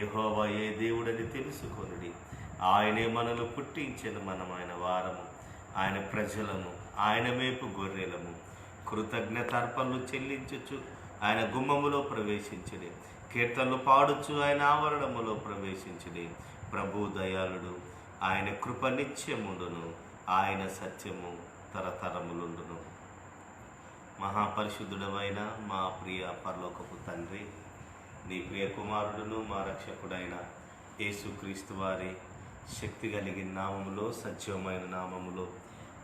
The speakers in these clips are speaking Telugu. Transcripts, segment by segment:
యెహోవా ఏ దేవుడని తెలుసుకొనుడి. ఆయనే మనను పుట్టించెను, మనం ఆయన వారము, ఆయన ప్రజలము, ఆయన మేపు గొర్రెలము. కృతజ్ఞతార్పణలు చెల్లించుచు ఆయన గుమ్మములో ప్రవేశించుడి. కీర్తనలు పాడుచు ఆయన ఆవరణములో ప్రవేశించుడి. ప్రభు దయాళుడు, ఆయన కృప నిత్యముండును, ఆయన సత్యము తరతరములుండును. మహాపరిశుద్ధుడమైన మా ప్రియ పరలోకపు తండ్రి, నీ ప్రియ కుమారుడును మా రక్షకుడైన యేసుక్రీస్తు వారి శక్తి కలిగిన నామములో, సత్యమైన నామములో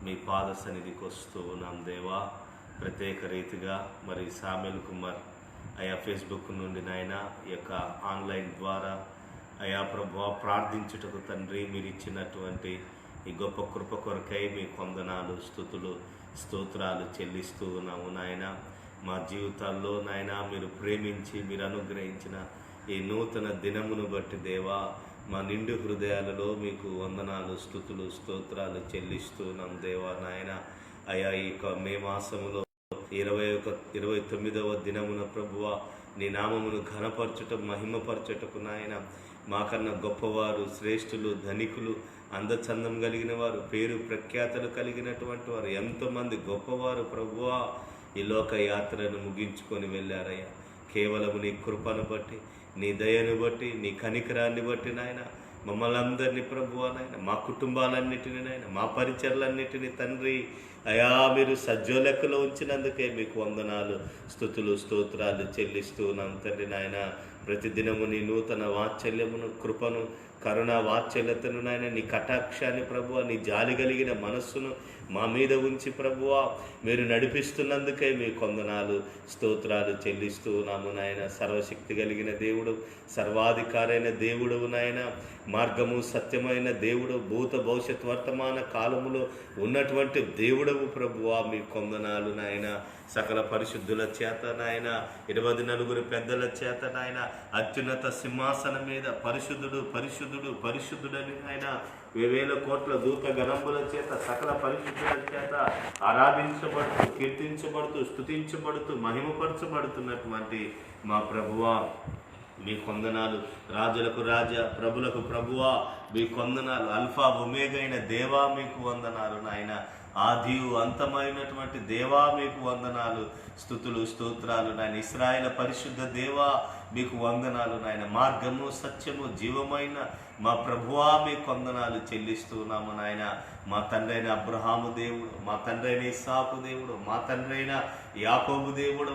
మీ పాద సన్నిధికి వస్తూ ఉన్నాం దేవా. ప్రత్యేక రీతిగా మరి సామెల్ కుమార్ అయా ఫేస్బుక్ నుండి నాయన ఈ యొక్క ఆన్లైన్ ద్వారా అయా ప్రభువా ప్రార్థించుటకు తండ్రి మీరు ఇచ్చినటువంటి ఈ గొప్ప కృప కొరకై మీ వందనాలు, స్తుతులు, స్తోత్రాలు చెల్లిస్తూ ఉన్నాము నాయన. మా జీవితాల్లో నాయన మీరు ప్రేమించి మీరు అనుగ్రహించిన ఈ నూతన దినమును బట్టి దేవా, మా నిండు హృదయాలలో మీకు వందనాలు, స్తుతులు, స్తోత్రాలు చెల్లిస్తున్నాం దేవా నాయన. అయా ఈ మే మాసములో 29వ దినమున ప్రభువా నీ నామమును ఘనపరచుట, మహిమపరచుటకు నాయన మాకన్నా గొప్పవారు, శ్రేష్ఠులు, ధనికులు, అందచందం కలిగిన వారు, పేరు ప్రఖ్యాతలు కలిగినటువంటి వారు ఎంతోమంది గొప్పవారు ప్రభువా ఈ లోక యాత్రను ముగించుకొని వెళ్ళారయ్యా. కేవలం నీ కృపను బట్టి, నీ దయను బట్టి, నీ కనికరాన్ని బట్టి నాయన మమ్మల్ని అందరినీ ప్రభువా నాయన, మా కుటుంబాలన్నిటిని నాయన, మా పరిచర్లన్నిటిని తండ్రి అయా మీరు సజ్జో లెక్కలో ఉంచినందుకే మీకు వందనాలు, స్తుతులు, స్తోత్రాలు చెల్లిస్తూ ఉన్నాం తండ్రి నాయన. ప్రతిదినము నీ నూతన వాత్సల్యమును, కృపను, కరుణ వాత్సల్యతను నాయన, నీ కటాక్షాన్ని ప్రభువా, నీ జాలి కలిగిన మనస్సును మా మీద ఉంచి ప్రభువా మీరు నడిపిస్తున్నందుకే మీ వందనాలు, స్తోత్రాలు చెల్లిస్తూ ఉన్నాము నాయన. సర్వశక్తి కలిగిన దేవుడు, సర్వాధికారైన దేవుడు నాయన, మార్గము సత్యమైన దేవుడు, భూత భవిష్యత్ వర్తమాన కాలములో ఉన్నటువంటి దేవుడవు ప్రభువా మీ వందనాలు నాయన. సకల పరిశుద్ధుల చేత నాయన, 24 పెద్దల చేత నాయన అత్యున్నత సింహాసనం మీద పరిశుద్ధుడు పరిశుద్ధుడు పరిశుద్ధుడని నాయన 1000 కోట్ల దూత గణంబుల చేత సకల పరిశుద్ధుల చేత ఆరాధించబడుతూ, కీర్తించబడుతూ, స్తుతించబడుతూ, మహిమపరచబడుతున్నటువంటి మా ప్రభువా మీ వందనాలు. రాజులకు రాజా, ప్రభులకు ప్రభువా మీ వందనాలు. అల్ఫా ఒమేగా అయిన దేవా మీకు వందనాలు నాయన. ఆదియు అంతమైనటువంటి దేవా మీకు వందనాలు, స్తుతులు, స్తోత్రాలు నాయన. ఇశ్రాయేలు పరిశుద్ధ దేవా మీకు వందనాలు నాయన. మార్గము సత్యము జీవమైన మా ప్రభువా మీకు వందనాలు చెల్లిస్తున్నాము నాయన. మా తండ్రైన అబ్రహాము దేవుడు, మా తండ్రైన ఇస్సాకు దేవుడు, మా తండ్రైన యాకోబు దేవుడు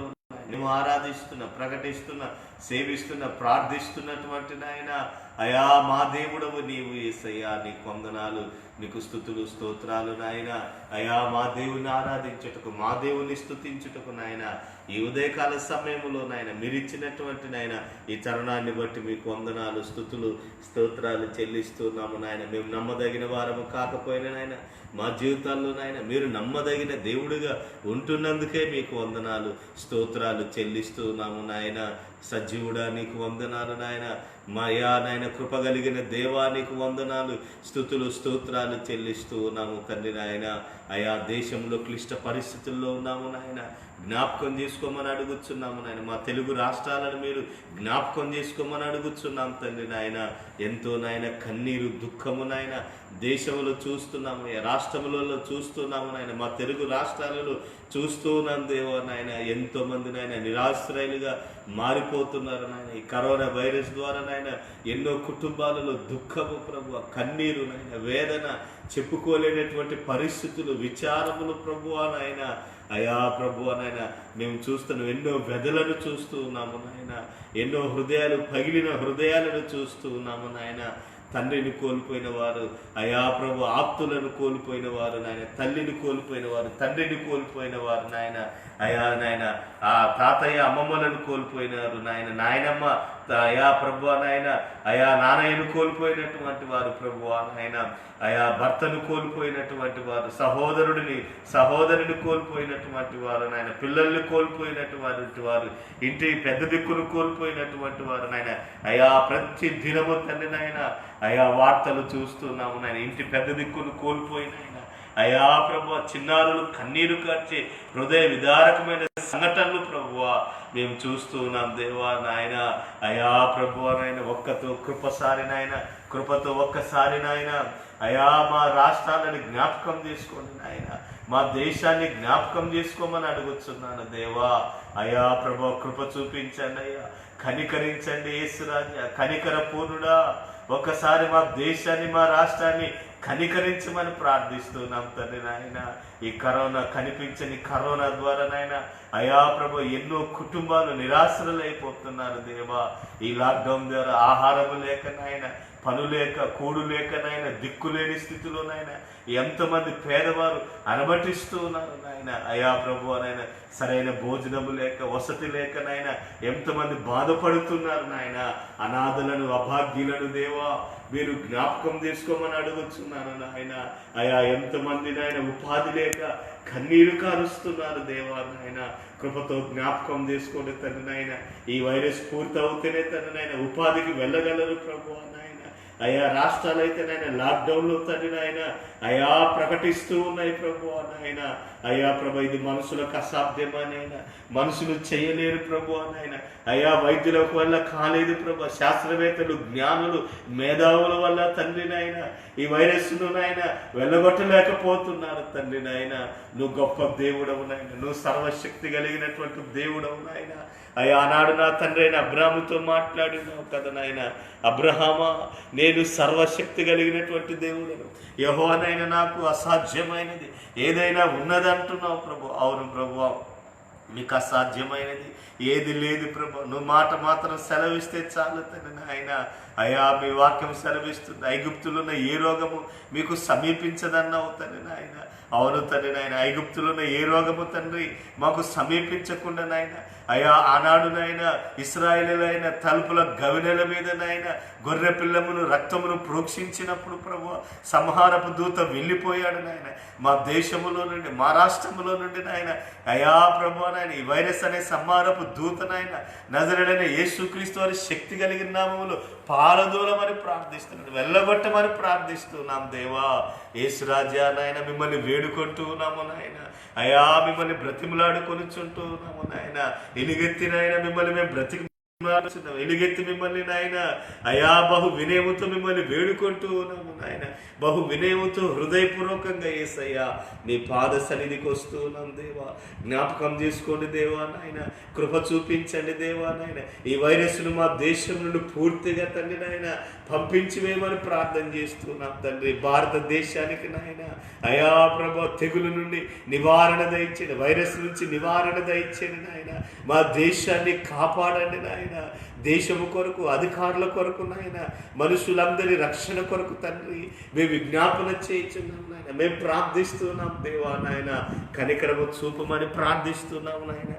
మేము ఆరాధిస్తున్న, ప్రకటిస్తున్న, సేవిస్తున్న, ప్రార్థిస్తున్నటువంటి నాయన అయా మా దేవుడవు నీవు యేసయ్యా. నీకు వందనాలు, నీకు స్తుతులు, స్తోత్రాలు నాయన. అయా మా దేవుని ఆరాధించుటకు, మా దేవుని స్తుతించుటకు నాయన ఈ ఉదయకాల సమయంలో నాయన మీరు ఇచ్చినటువంటి నాయన ఈ తరుణాన్ని బట్టి మీకు వందనాలు, స్తుతులు, స్తోత్రాలు చెల్లిస్తున్నాము నాయన. మేము నమ్మదగిన వారము కాకపోయినా నాయన మా జీవితాల్లో నాయన మీరు నమ్మదగిన దేవుడిగా ఉంటున్నందుకే మీకు వందనాలు, స్తోత్రాలు చెల్లిస్తున్నాము నాయన. సజీవుడా నీకు వందనాలు నాయన. మాయా నాయన కృప కలిగిన దేవా నీకు వందనాలు, స్తుతులు, స్తోత్రాలు చెల్లిస్తూ ఉన్నాము తండ్రి నాయన. అయా దేశంలో క్లిష్ట పరిస్థితుల్లో ఉన్నాము నాయన, జ్ఞాపకం చేసుకోమని అడుగుతున్నాము నాయన. మా తెలుగు రాష్ట్రాలను మీరు జ్ఞాపకం చేసుకోమని అడుగుతున్నాం తండ్రి నాయన. ఎంతో నాయన కన్నీరు, దుఃఖము నాయన దేశంలో చూస్తున్నాము, రాష్ట్రములలో చూస్తున్నాము నాయన. మా తెలుగు రాష్ట్రాలలో చూస్తూ ఉన్నాం దేవా నాయన. ఎంతో మంది నాయన నిరాశ్రయులుగా మారిపోతున్నారు నాయన. ఈ కరోనా వైరస్ ద్వారా నాయన ఎన్నో కుటుంబాలలో దుఃఖము ప్రభువా, కన్నీరు నాయన, వేదన, చెప్పుకోలేనటువంటి పరిస్థితులు, విచారములు ప్రభువా నాయన. అయా ప్రభువా నాయన మేము చూస్తున్నాం, ఎన్నో వ్యధలను చూస్తూ ఉన్నాము నాయన. ఎన్నో హృదయాలు పగిలిన హృదయాలను చూస్తూ ఉన్నాము నాయన. తండ్రిని కోల్పోయిన వారు అయా ప్రభు, ఆప్తులను కోల్పోయిన వారు నాయన, తల్లిని కోల్పోయిన వారు, తండ్రిని కోల్పోయిన వారు నాయన. అయా నాయన ఆ తాతయ్య అమ్మమ్మలను కోల్పోయినారు నాయన. నాయనమ్మ అయా ప్రభువా నాయన అయా నాన్నయ్యను కోల్పోయినటువంటి వారు ప్రభువా నాయన. అయా భర్తను కోల్పోయినటువంటి వారు, సహోదరుని కోల్పోయినటువంటి వారు నాయన. పిల్లల్ని కోల్పోయినటువంటి వారు, ఇంటి పెద్ద దిక్కును కోల్పోయినటువంటి వారు నాయన. అయా ప్రతి దినము తండ్రి నాయన అయా వార్తలు చూస్తున్నాము నాయన. ఇంటి పెద్ద దిక్కును కోల్పోయిన అయా ప్రభు చిన్నారులు కన్నీరు కార్చే హృదయ విదారకమైన సంఘటనలు ప్రభువా మేము చూస్తూ ఉన్నాం దేవా నాయన. అయా ప్రభువా నాయన ఒక్కతో కృపసారి నాయన, కృపతో ఒక్కసారి నాయన అయా మా రాష్ట్రాలను జ్ఞాపకం చేసుకోండి నాయన, మా దేశాన్ని జ్ఞాపకం చేసుకోమని అడుగుతున్నాను దేవా. అయా ప్రభు కృప చూపించండి అయ్యా, కనికరించండి యేసురాజా, కనికర పూర్ణుడా. ఒకసారి మా దేశాన్ని మా రాష్ట్రాన్ని కనికరించమని ప్రార్థిస్తున్నాం తండ్రి నాయన. ఈ కరోనా కనిపించని కరోనా ద్వారా నాయన అయా ప్రభు ఎన్నో కుటుంబాలు నిరాశలైపోతున్నారు దేవా. ఈ లాక్డౌన్ ద్వారా ఆహారము లేక నాయన, పను లేక కూడు లేక నాయన, దిక్కులేని స్థితిలో నాయన ఎంతమంది పేదవారు అలమటిస్తూ ఉన్నారు నాయన. అయా ప్రభు నాయన సరైన భోజనము లేక, వసతి లేక నాయన ఎంతమంది బాధపడుతున్నారు నాయన. అనాథలను, అభాగ్యులను దేవా మీరు జ్ఞాపకం చేసుకోమని అడుగుతున్నాను నాయన. అయా ఎంతమంది నాయన ఉపాధి లేక కన్నీరు కారుస్తున్నారు దేవా నాయన. కృపతో జ్ఞాపకం చేసుకోండి తండ్రి నాయన. ఈ వైరస్ పూర్తవుతేనే తండ్రి నాయన ఉపాధికి వెళ్ళగలరు ప్రభు నాయన. అయా రాష్ట్రాలు అయితే నాయన లాక్డౌన్లో తండ్రి నాయన అయా ప్రకటిస్తూ ఉన్నాయి ప్రభు నాయన. అయా ప్రభు ఇది మనుషులకు అసాధ్యమనైనా, మనుషులు చేయలేరు ప్రభు నాయన. అయా వైద్యులకు వల్ల కాలేదు ప్రభు, శాస్త్రవేత్తలు, జ్ఞానులు, మేధావుల వల్ల తండ్రి నాయన ఈ వైరస్ను నాయన వెళ్ళగొట్టలేకపోతున్నారు తండ్రి నాయన. నువ్వు గొప్ప దేవుడవు నాయన, నువ్వు సర్వశక్తి కలిగినటువంటి దేవుడవు నాయన. అయ్యా ఆనాడు నా తండ్రి అయిన అబ్రాహాముతో మాట్లాడినావు కదా నాయన, అబ్రహామా నేను సర్వశక్తి కలిగినటువంటి దేవుడను, యెహోవానైనా నాకు అసాధ్యమైనది ఏదైనా ఉన్నదంటున్నావు ప్రభు. అవును ప్రభు, మీకు అసాధ్యమైనది ఏది లేదు ప్రభు. నువ్వు మాట మాత్రం సెలవిస్తే చాలు తండ్రి నాయన. అయా మీ వాక్యం సెలవిస్తుంది, ఐగుప్తులున్న ఏ రోగము మీకు సమీపించదన్నావు తండ్రి నాయన. అవును తండ్రి నాయన, ఐగుప్తులున్న ఏ రోగము తండ్రి మాకు సమీపించకుండా నాయన. అయా ఆనాడు నాయన ఇశ్రాయేలీయులైన తలుపుల గవినెల మీద నాయన గొర్రె పిల్లమును రక్తమును ప్రోక్షించినప్పుడు ప్రభు సంహారపు దూత వెళ్ళిపోయాడు నాయన. మా దేశములో నుండి, మా రాష్ట్రములో నుండి నాయన అయా ప్రభు నాయన ఈ వైరస్ అనే సంహారపు దూత నాయన నజరేయుడైన యేసుక్రీస్తు వారి శక్తి కలిగిన నామములో పారదూలమని ప్రార్థిస్తున్నాడు, వెళ్ళగొట్టమని ప్రార్థిస్తున్నాం దేవా. యేసురాజా నాయన మిమ్మల్ని వేడుకుంటూ ఉన్నాము నాయన. అయా మిమ్మల్ని బ్రతిమలాడుకొనిచుంటూ ఉన్నాము నాయన. ఎలుగెత్తి నాయన మిమ్మల్ని మేము ఎలుగెత్తి మిమ్మల్ని నాయన అయా బహు వినయముతో మిమ్మల్ని వేడుకుంటూ ఉన్నాము నాయన. బహు వినయముతో హృదయపూర్వకంగా యేసయ్యా నీ పాద సన్నిధికి వస్తూ ఉన్నాం దేవా. జ్ఞాపకం చేసుకోండి దేవా నాయన, కృప చూపించండి దేవా నాయన. ఈ వైరస్ను మా దేశం నుండి పూర్తిగా తండ్రి నాయన పంపించివేమని ప్రార్థన చేస్తున్నాం తండ్రి. భారతదేశానికి నాయన అయా ప్రభు తెగులు నుండి నివారణ దయచేయండి, వైరస్ నుంచి నివారణ దయచేయండి నాయన. మా దేశాన్ని కాపాడండి నాయన. దేశము కొరకు, అధికారుల కొరకు నాయన, మనుషులందరి రక్షణ కొరకు తండ్రి మేము విజ్ఞాపన చేయించున్నాం నాయన. మేము ప్రార్థిస్తున్నాం దేవా నాయన, కనికరము చూపమని ప్రార్థిస్తున్నాము నాయన.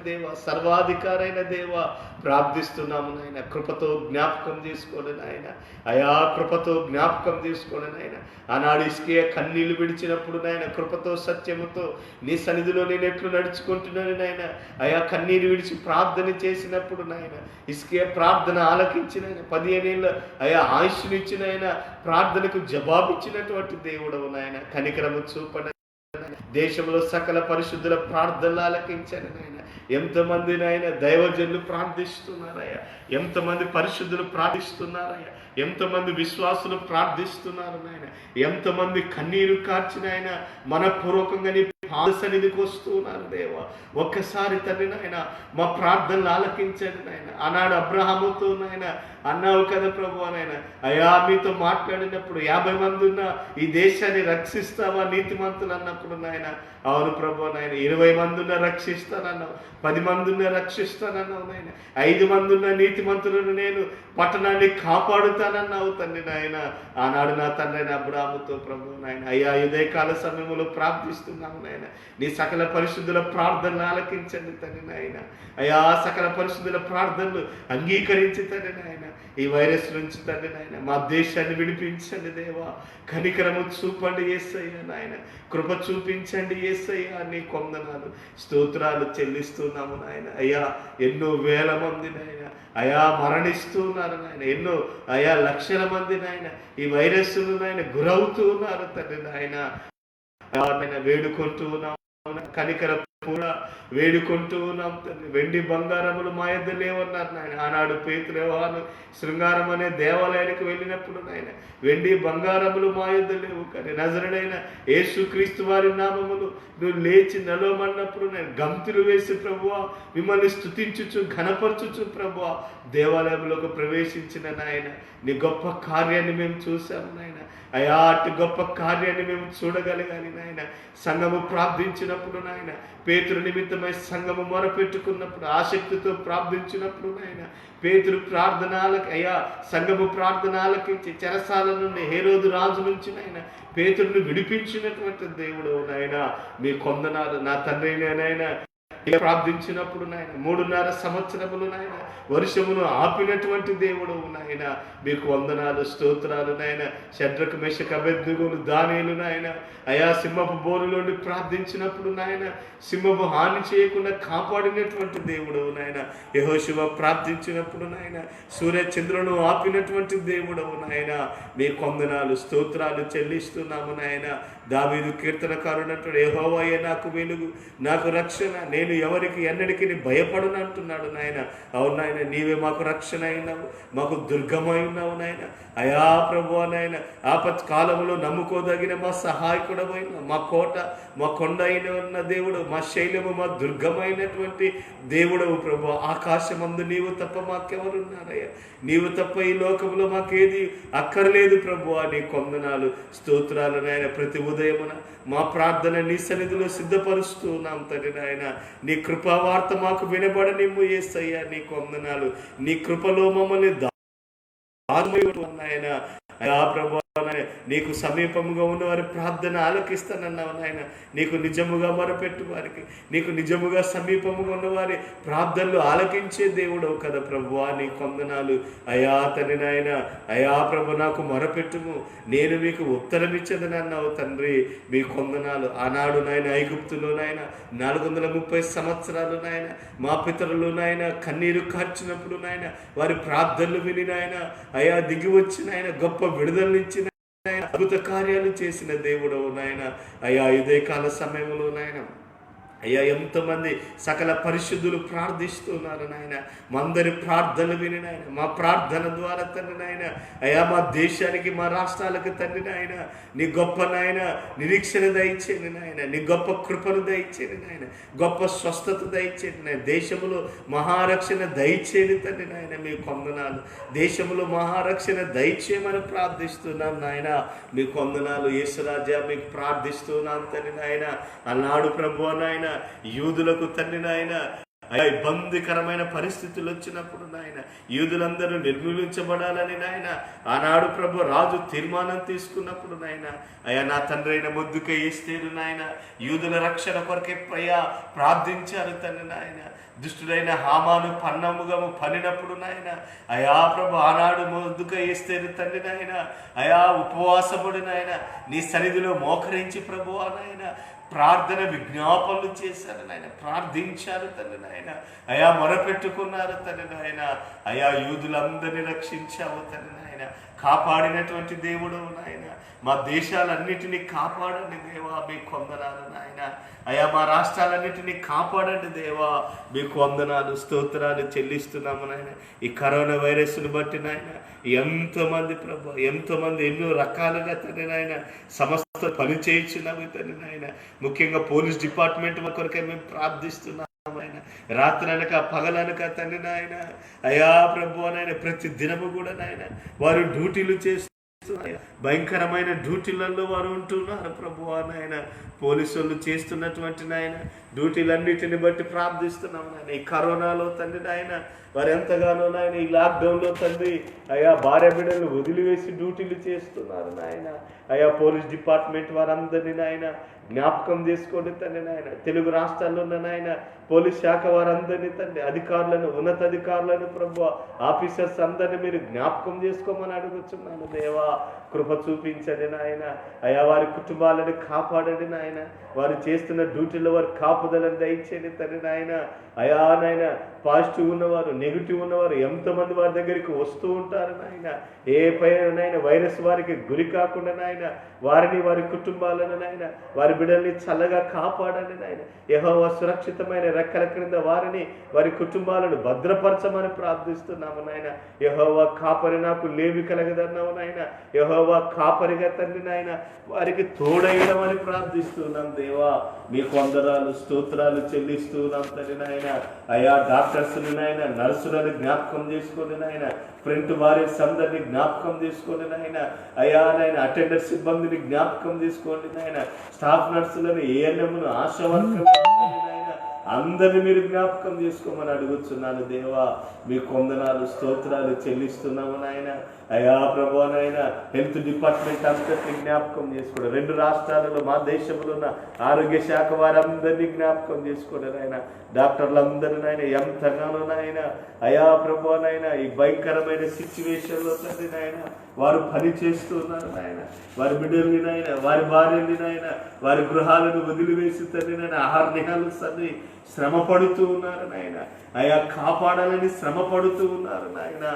దేవ, సర్వాధికారైన దేవ ప్రార్థిస్తున్నాము నాయన. కృపతో జ్ఞాపకం చేసుకోండి నాయన. అయా కృపతో జ్ఞాపకం తీసుకోండి నాయన. ఆనాడు ఇస్కియా కన్నీళ్లు విడిచినప్పుడు నాయన కృపతో సత్యముతో నీ సన్నిధిలో నేను ఎట్లు నడుచుకుంటున్నాను నాయన. అయా కన్నీరు విడిచి ప్రార్థన చేసినప్పుడు నాయన ఇస్కియా ప్రార్థన ఆలకించిన 15 ఏళ్ళ అయా ఆయుష్నిచ్చిన ఆయన ప్రార్థనకు జవాబిచ్చినటువంటి దేవుడవు నాయన. కనికరము చూపండి. దేశంలో సకల పరిశుద్ధుల ప్రార్థనలు ఆలకించాను నాయన. ఎంతమంది నాయన దైవజనులు ప్రార్థిస్తున్నారయ్యా, ఎంతమంది పరిశుద్ధులు ప్రార్థిస్తున్నారయ్యా, ఎంతమంది విశ్వాసులు ప్రార్థిస్తున్నారు నాయన. ఎంతమంది కన్నీరు కార్చిన ఆయన మనపూర్వకంగా నీ పాద సన్నిధికి వస్తున్నారు దేవా. ఒక్కసారి తండ్రి నాయన మా ప్రార్థనలు ఆలకించండి నాయన. ఆనాడు అబ్రహాముతో నాయన అన్నావు కదా ప్రభు నాయన, అయా మీతో మాట్లాడినప్పుడు 50 మంది ఉన్న ఈ దేశాన్ని రక్షిస్తావా నీతిమంతులు అన్నప్పుడు నాయన అవును ప్రభు నాయన 20 మంది ఉన్న రక్షిస్తానన్నావు, 10 మంది ఉన్న రక్షిస్తానన్నావు నాయన, 5 మంది ఉన్న నీతిమంతులను నేను పట్టణాన్ని కాపాడుతానన్నావు తండ్రి నాయన. ఆనాడు నా తండ్రి అబ్రాహాముతో ప్రభు నాయన అయ్యా ఉదయకాల సమయంలో ప్రార్థిస్తున్నాము నాయన. నాయన. నీ సకల పరిశుద్ధుల ప్రార్థనలు ఆలకించండి తండ్రి నాయన. అయా సకల పరిశుద్ధుల ప్రార్థనలు అంగీకరించి తండ్రి నాయన ఈ వైరస్ నుంచి తండ్రి నాయన మా దేశాన్ని విడిపించండి దేవా. కనికరము చూపండి యేసయ్య నాయన, కృప చూపించండి యేసయ్య. నీ కొందనాలు స్తోత్రాలు చెల్లిస్తున్నాము నాయన. అయ్యా ఎన్నో వేల మంది నాయన అయా మరణిస్తున్నారు నాయన, ఎన్నో అయా లక్షల మంది నాయన ఈ వైరస్ నాయన గురవుతూ ఉన్నారు తండ్రి నాయన. వేడుకుంటూ ఉన్నాం, కనికర కూడా వేడుకుంటూ ఉన్నాం తండ్రి. వెండి బంగారములు మా యొద్ద లేవన్నారు నాయన. ఆనాడు పేతురు యోహాను శృంగారం అనే దేవాలయానికి వెళ్ళినప్పుడు నాయన వెండి బంగారములు మా యొద్ద లేవు, కానీ నజరుడైన యేసుక్రీస్తు వారి నామములు నువ్వు లేచి నిలవమన్నప్పుడు నేను గంతులు వేసి ప్రభువా మిమ్మల్ని స్తుతించుచు ఘనపరచుచు ప్రభువా దేవాలయంలోకి ప్రవేశించిన నాయన నీ గొప్ప కార్యాన్ని మేము చూసాము నాయన. అయా అటు గొప్ప కార్యాన్ని మేము చూడగలగాలి నాయన. సంఘము ప్రార్థించినప్పుడు నాయన పేతురు నిమిత్తమై సంఘము మొరపెట్టుకున్నప్పుడు ఆసక్తితో ప్రార్థించినప్పుడు నాయన పేతురు ప్రార్థనలకు అయ్యా సంఘము ప్రార్థనలకించి చెరసాల నుండి హేరోదు రాజు నుంచి నాయన పేతురుని విడిపించినటువంటి దేవుడు నాయన. మీ కొందనాలు నా తండ్రి నాయన ప్రార్థించినప్పుడు నాయన 3.5 సంవత్సరములు నాయన వర్షమును ఆపినటువంటి దేవుడు నాయన. మీకు వందనాలు స్తోత్రాలు నాయన. షడ్రకు మెషకు అబేద్నెగోను దానియేలు నాయన అయా సింహపు బోరులోని ప్రార్థించినప్పుడు నాయన సింహపు హాని చేయకుండా కాపాడినటువంటి దేవుడు నాయన. యెహోషువ ప్రార్థించినప్పుడు నాయన సూర్య చంద్రులను ఆపినటువంటి దేవుడు నాయన. మీ కొందనాలు స్తోత్రాలు చెల్లిస్తున్నాము నాయన. దావీదు కీర్తనకారుడు యెహోవాయే నాకు వెలుగు నాకు రక్షణ, నేను ఎవరికి ఎన్నడికి భయపడను అంటున్నాడు నాయన. అవును నాయన, నీవే మాకు రక్షణ అయినావు, మాకు దుర్గమై ఉన్నావు నాయన. అయా ప్రభువా నాయన ఆపత్ కాలంలో నమ్ముకోదగిన మా సహాయకుడమైన మా కోట మా కొండ అయిన ఉన్న దేవుడు, మా శైలము మా దుర్గమైనటువంటి దేవుడవు ప్రభు. ఆకాశమందు నీవు తప్ప మాకెవరున్నారయ్యా, నీవు తప్ప ఈ లోకంలో మాకేది అక్కర్లేదు ప్రభువా. నీ కొందనాలు స్తోత్రాలు నాయన. ప్రతి ఉదయమున మా ప్రార్థన నీ సన్నిధిలో సిద్ధపరుస్తూ ఉన్నాం తండ్రి నాయన. నీ కృపావార్త మాకు వినబడనిమ్ము యేసయ్యా. నీ కొందనాలు నీ కృపలో మమ్మల్ని నాయన. అయా ప్రభు నీకు సమీపంగా ఉన్న వారి ప్రార్థన ఆలకిస్తానన్నావు నాయన. నీకు నిజముగా మొరపెట్టు వారికి, నీకు నిజముగా సమీపంగా ఉన్న వారి ప్రార్థనలు ఆలకించే దేవుడవు కదా ప్రభువా. నీ కొందనాలు అయా తండ్రి నాయన. అయా ప్రభు నాకు మొరపెట్టుము, నేను మీకు ఉత్తరం ఇచ్చేదని అన్నావు తండ్రి. మీ కొందనాలు. ఆనాడు నాయన ఐగుప్తులో నాయన 430 సంవత్సరాలు నాయన మా పితరులు నాయన కన్నీరు కార్చినప్పుడు నాయన వారి ప్రార్థనలు విని నాయన అయా దిగి వచ్చి నాయన గొప్ప విడుదలనిచ్చిన అద్భుత కార్యాలు చేసిన దేవుడవు నాయన. అయా ఇదే కాల సమయంలో నాయన అయ్యా ఎంతోమంది సకల పరిశుద్ధులు ప్రార్థిస్తున్నారు నాయన. మా అందరి ప్రార్థనలు విని నాయన మా ప్రార్థన ద్వారా తండ్రి నాయన అయ్యా మా దేశానికి మా రాష్ట్రాలకు తండ్రి నాయన నీ గొప్ప నాయన నిరీక్షణ దయచేయండి నాయన. నీ గొప్ప కృపను దయచేయండి నాయన. గొప్ప స్వస్థత దయచేయండి నాయన. దేశంలో మహారక్షణ దయచేయండి తండ్రి నాయన. మీ కొందనాలు. దేశంలో మహారక్షణ దయచేయమని ప్రార్థిస్తున్నాం నాయన. మీ కొందనాలు. యేసురాజా మీకు ప్రార్థిస్తున్నాం తండ్రి నాయన. అన్నాడు ప్రభువా నాయన యూదులకు తండ్రి నాయన అయా ఇబ్బందికరమైన పరిస్థితులు వచ్చినప్పుడు నాయన యూదులందరూ నిర్మూలించబడాలని నాయన ఆనాడు ప్రభు రాజు తీర్మానం తీసుకున్నప్పుడు నాయన అయా నా తండ్రి అయిన మొద్దుకై ఎస్తేరు నాయన యూదుల రక్షణ కొరకే ప్రార్థించారు తండ్రి నాయన. దుష్టుడైన హామాను పన్నముగము పనినప్పుడు నాయన అయా ప్రభు ఆనాడు మొద్దుకై ఎస్తేరు తండ్రి నాయన అయా ఉపవాసముడు నాయన నీ సన్నిధిలో మోకరించి ప్రభువా నాయన ప్రార్థన విజ్ఞాపనలు చేశారు నాయన. ప్రార్థించారు తండ్రి నాయన. అయా మొరపెట్టుకున్నారు తండ్రి నాయన. అయా యూదులందరినీ రక్షించావు తండ్రి నాయన. కాపాడినటువంటి దేవుడు నాయన. మా దేశాలన్నిటినీ కాపాడండి దేవా. మీకు వందనాలు నాయన. అయా మా రాష్ట్రాలన్నిటినీ కాపాడండి దేవా. మీకు వందనాలు స్తోత్రాలు చెల్లిస్తున్నాము నాయన. ఈ కరోనా వైరస్ను బట్టి నాయన ఎంతోమంది ప్రభు ఎంతోమంది ఎన్నో రకాలుగా తండ్రి నాయన సమస్త పని చేయించున్నాము తండ్రి నాయన. ముఖ్యంగా పోలీస్ డిపార్ట్మెంట్ కొరకే మేము ప్రార్థిస్తున్నాము ఆయన. రాత్రి అనక పగలనక తండ్రి నాయన అయా ప్రభు నాయన ప్రతి దినము కూడా నాయన వారు డ్యూటీలు చేస్తూ భయంకరమైన డ్యూటీలలో వారు ఉంటున్నారు ప్రభువా నాయన. పోలీసులు చేస్తున్నటువంటి నాయన డ్యూటీలన్నిటిని బట్టి ప్రార్థిస్తున్నాము నాయన. ఈ కరోనాలో తండ్రి నాయన వారు ఎంతగానో నాయన, ఈ లాక్డౌన్లో తండ్రి అయా భార్య బిడ్డలు వదిలివేసి డ్యూటీలు చేస్తున్నారు నాయన. అయా పోలీస్ డిపార్ట్మెంట్ వారందరినీ నాయన జ్ఞాపకం చేసుకోండి తండ్రి నాయన. తెలుగు రాష్ట్రాల్లో ఉన్న నాయన పోలీస్ శాఖ వారందరినీ తండ్రి అధికారులను, ఉన్నతాధికారులను ప్రభు, ఆఫీసర్స్ అందరినీ మీరు జ్ఞాపకం చేసుకోమని అడుగుతున్నాను దేవా. కృప చూపించండి నాయన. అయా వారి కుటుంబాలను కాపాడండి నాయన. వారు చేస్తున్న డ్యూటీలో వారి కాపుదలను దయచేయండి తండ్రి నాయన. అయా నాయన పాజిటివ్ ఉన్నవారు, నెగిటివ్ ఉన్నవారు ఎంతమంది వారి దగ్గరికి వస్తూ ఉంటారు నాయన. ఏ పైన వైరస్ వారికి గురి కాకుండా నాయన వారిని, వారి కుటుంబాలను నాయన, వారి బిడ్డల్ని చల్లగా కాపాడండి నాయన. యెహోవా సురక్షితమైన రెక్కల క్రింద వారిని, వారి కుటుంబాలను భద్రపరచమని ప్రార్థిస్తున్నాము నాయన. యెహోవా కాపరి నాకు లేమి కలగదన్నావు నాయన. యెహోవా కాపరిగా తండ్రి నాయన వారికి తోడైనమని ప్రార్థిస్తున్నాం దేవా. మీకు వందనాలు, స్తోత్రాలు చెల్లిస్తున్నాం తండ్రి నాయన. అయా డాక్టర్స్ని నాయన, నర్సులను జ్ఞాపకం చేసుకోండి నాయన. ఫ్రంట్ వారియర్స్ అందరినీ జ్ఞాపకం చేసుకోండి నాయన. అయా నాయన అటెండర్ సిబ్బందిని జ్ఞాపకం చేసుకోండి నాయన. స్టాఫ్ నర్సులను, ఏఎన్ఎంను, ఆశా వర్కర్లను అందరినీ మీరు జ్ఞాపకం చేసుకోమని అడుగుతున్నాను దేవా. మీకు వందనాలు, స్తోత్రాలు చెల్లిస్తున్నాము నాయన. అయా ప్రభు నాయన హెల్త్ డిపార్ట్మెంట్ అంతటిని జ్ఞాపకం చేసుకోండి. 2 రాష్ట్రాలలో మా దేశంలో ఉన్న ఆరోగ్య శాఖ వారందరినీ జ్ఞాపకం చేసుకోండి నాయన. డాక్టర్లందరూ నాయన ఎంతగానో నాయన అయా ప్రభు నాయన ఈ భయంకరమైన సిచ్యువేషన్లో తండ్రి నాయన వారు పని చేస్తున్నారు నాయన. వారి బిడ్డల్ని నాయన, వారి భార్యల్ని నాయన, వారి గృహాలను వదిలివేసి తండ్రి నాయన ఆహార్నిహాలు తండ్రి శ్రమ పడుతూ ఉన్నారు నాయన. అయా కాపాడాలని శ్రమ పడుతూ ఉన్నారు నాయన.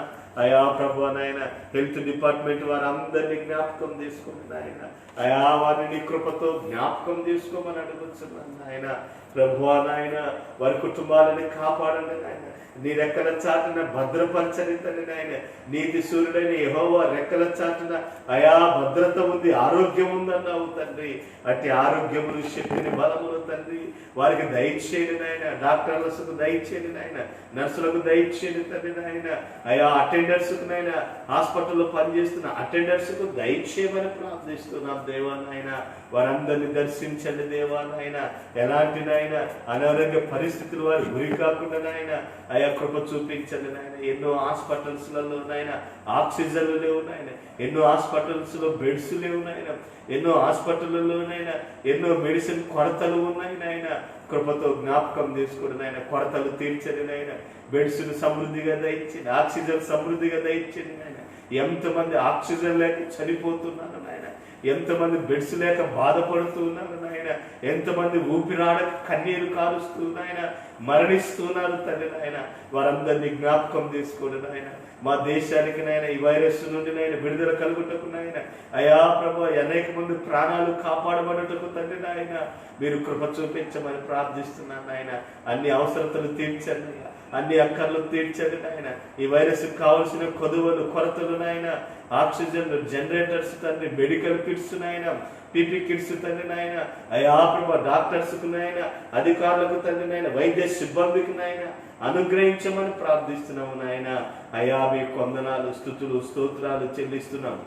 అయా ప్రభు నాయన హెల్త్ డిపార్ట్మెంట్ వారందరినీ జ్ఞాపకం చేసుకోండి నాయన. అయా వారిని కృపతో జ్ఞాపకం చేసుకోమని అడుగుతున్నాను నాయన. ప్రభువా నాయన వారి కుటుంబాలని కాపాడండి నాయన. నీ రెక్కల చాటున భద్రపరచని తండ్రి నాయన. నీతి సూర్యుడైన యెహోవా రెక్కల చాటున అయా భద్రత ఉంది, ఆరోగ్యం ఉందన్నావు తండ్రి. అట్టి ఆరోగ్యమును, శక్తిని, బలమును తండ్రి వారికి దయచేయండి నాయన. డాక్టర్లకు దయచేయండి నాయన, నర్సులకు దయచేయండి తండ్రి నాయన. అయా అటెండర్స్కు నాయన, హాస్పిటల్లో పనిచేస్తున్న అటెండర్స్కు దయచేయమని ప్రార్థిస్తున్నాం దేవా నాయన. వారందరినీ దర్శించండి దేవా నాయన. ఎలాంటి నాయన అనారోగ్య పరిస్థితులు వారి గురి కాకుండా నాయన అయా కృప చూపించండి నాయన. ఎన్నో హాస్పిటల్స్లలో నాయన ఆక్సిజన్లు లేవు నాయన. ఎన్నో హాస్పిటల్స్లో బెడ్స్ లేవు నాయన. ఎన్నో హాస్పిటల్లోనైనా ఎన్నో మెడిసిన్ కొరతలు ఉన్నాయి నాయన. కృపతో జ్ఞాపకం చేసుకోండి నాయన. కొరతలు తీర్చండి నాయన. బెడ్స్ను సమృద్ధిగా దయచేయండి, ఆక్సిజన్ సమృద్ధిగా దయచేయండి నాయన. ఎంతమంది ఆక్సిజన్ లేక చనిపోతున్నారు నాయన. ఎంతమంది బెడ్స్ లేక బాధపడుతున్నారు నాయన. ఎంతమంది ఊపిరాడక కన్నీరు కారుస్తూ నాయన మరణిస్తున్నారు తండ్రి నాయన. వారందరినీ జ్ఞాపకం చేసుకోండి నాయన. మా దేశానికి నాయన ఈ వైరస్ నుండి నాయన విడుదల కలుగుటకు నాయన అయా ప్రభు అనేక మంది ప్రాణాలు కాపాడబడుటకు తండ్రి నాయన మీరు కృప చూపించమని ప్రార్థిస్తున్నాను నాయన. అన్ని అవసరతలు తీర్చండి, అన్ని అక్కర్లు తీర్చండి నాయన. ఈ వైరస్ కావలసిన కొదువలు, కొరతలు నాయన, ఆక్సిజన్, జనరేటర్స్ తండ్రి, మెడికల్ కిట్స్ నాయన, పీపీ కిట్స్ తండ్రి నాయన, అయా ప్రభు డాక్టర్స్కు నాయన, అధికారులకు తండ్రి నాయన, వైద్య సిబ్బందికి నాయన అనుగ్రహించమని ప్రార్థిస్తున్నాము నాయన. అయా మీకు వందనాలు, స్తుతులు, స్తోత్రాలు చెల్లిస్తున్నాము.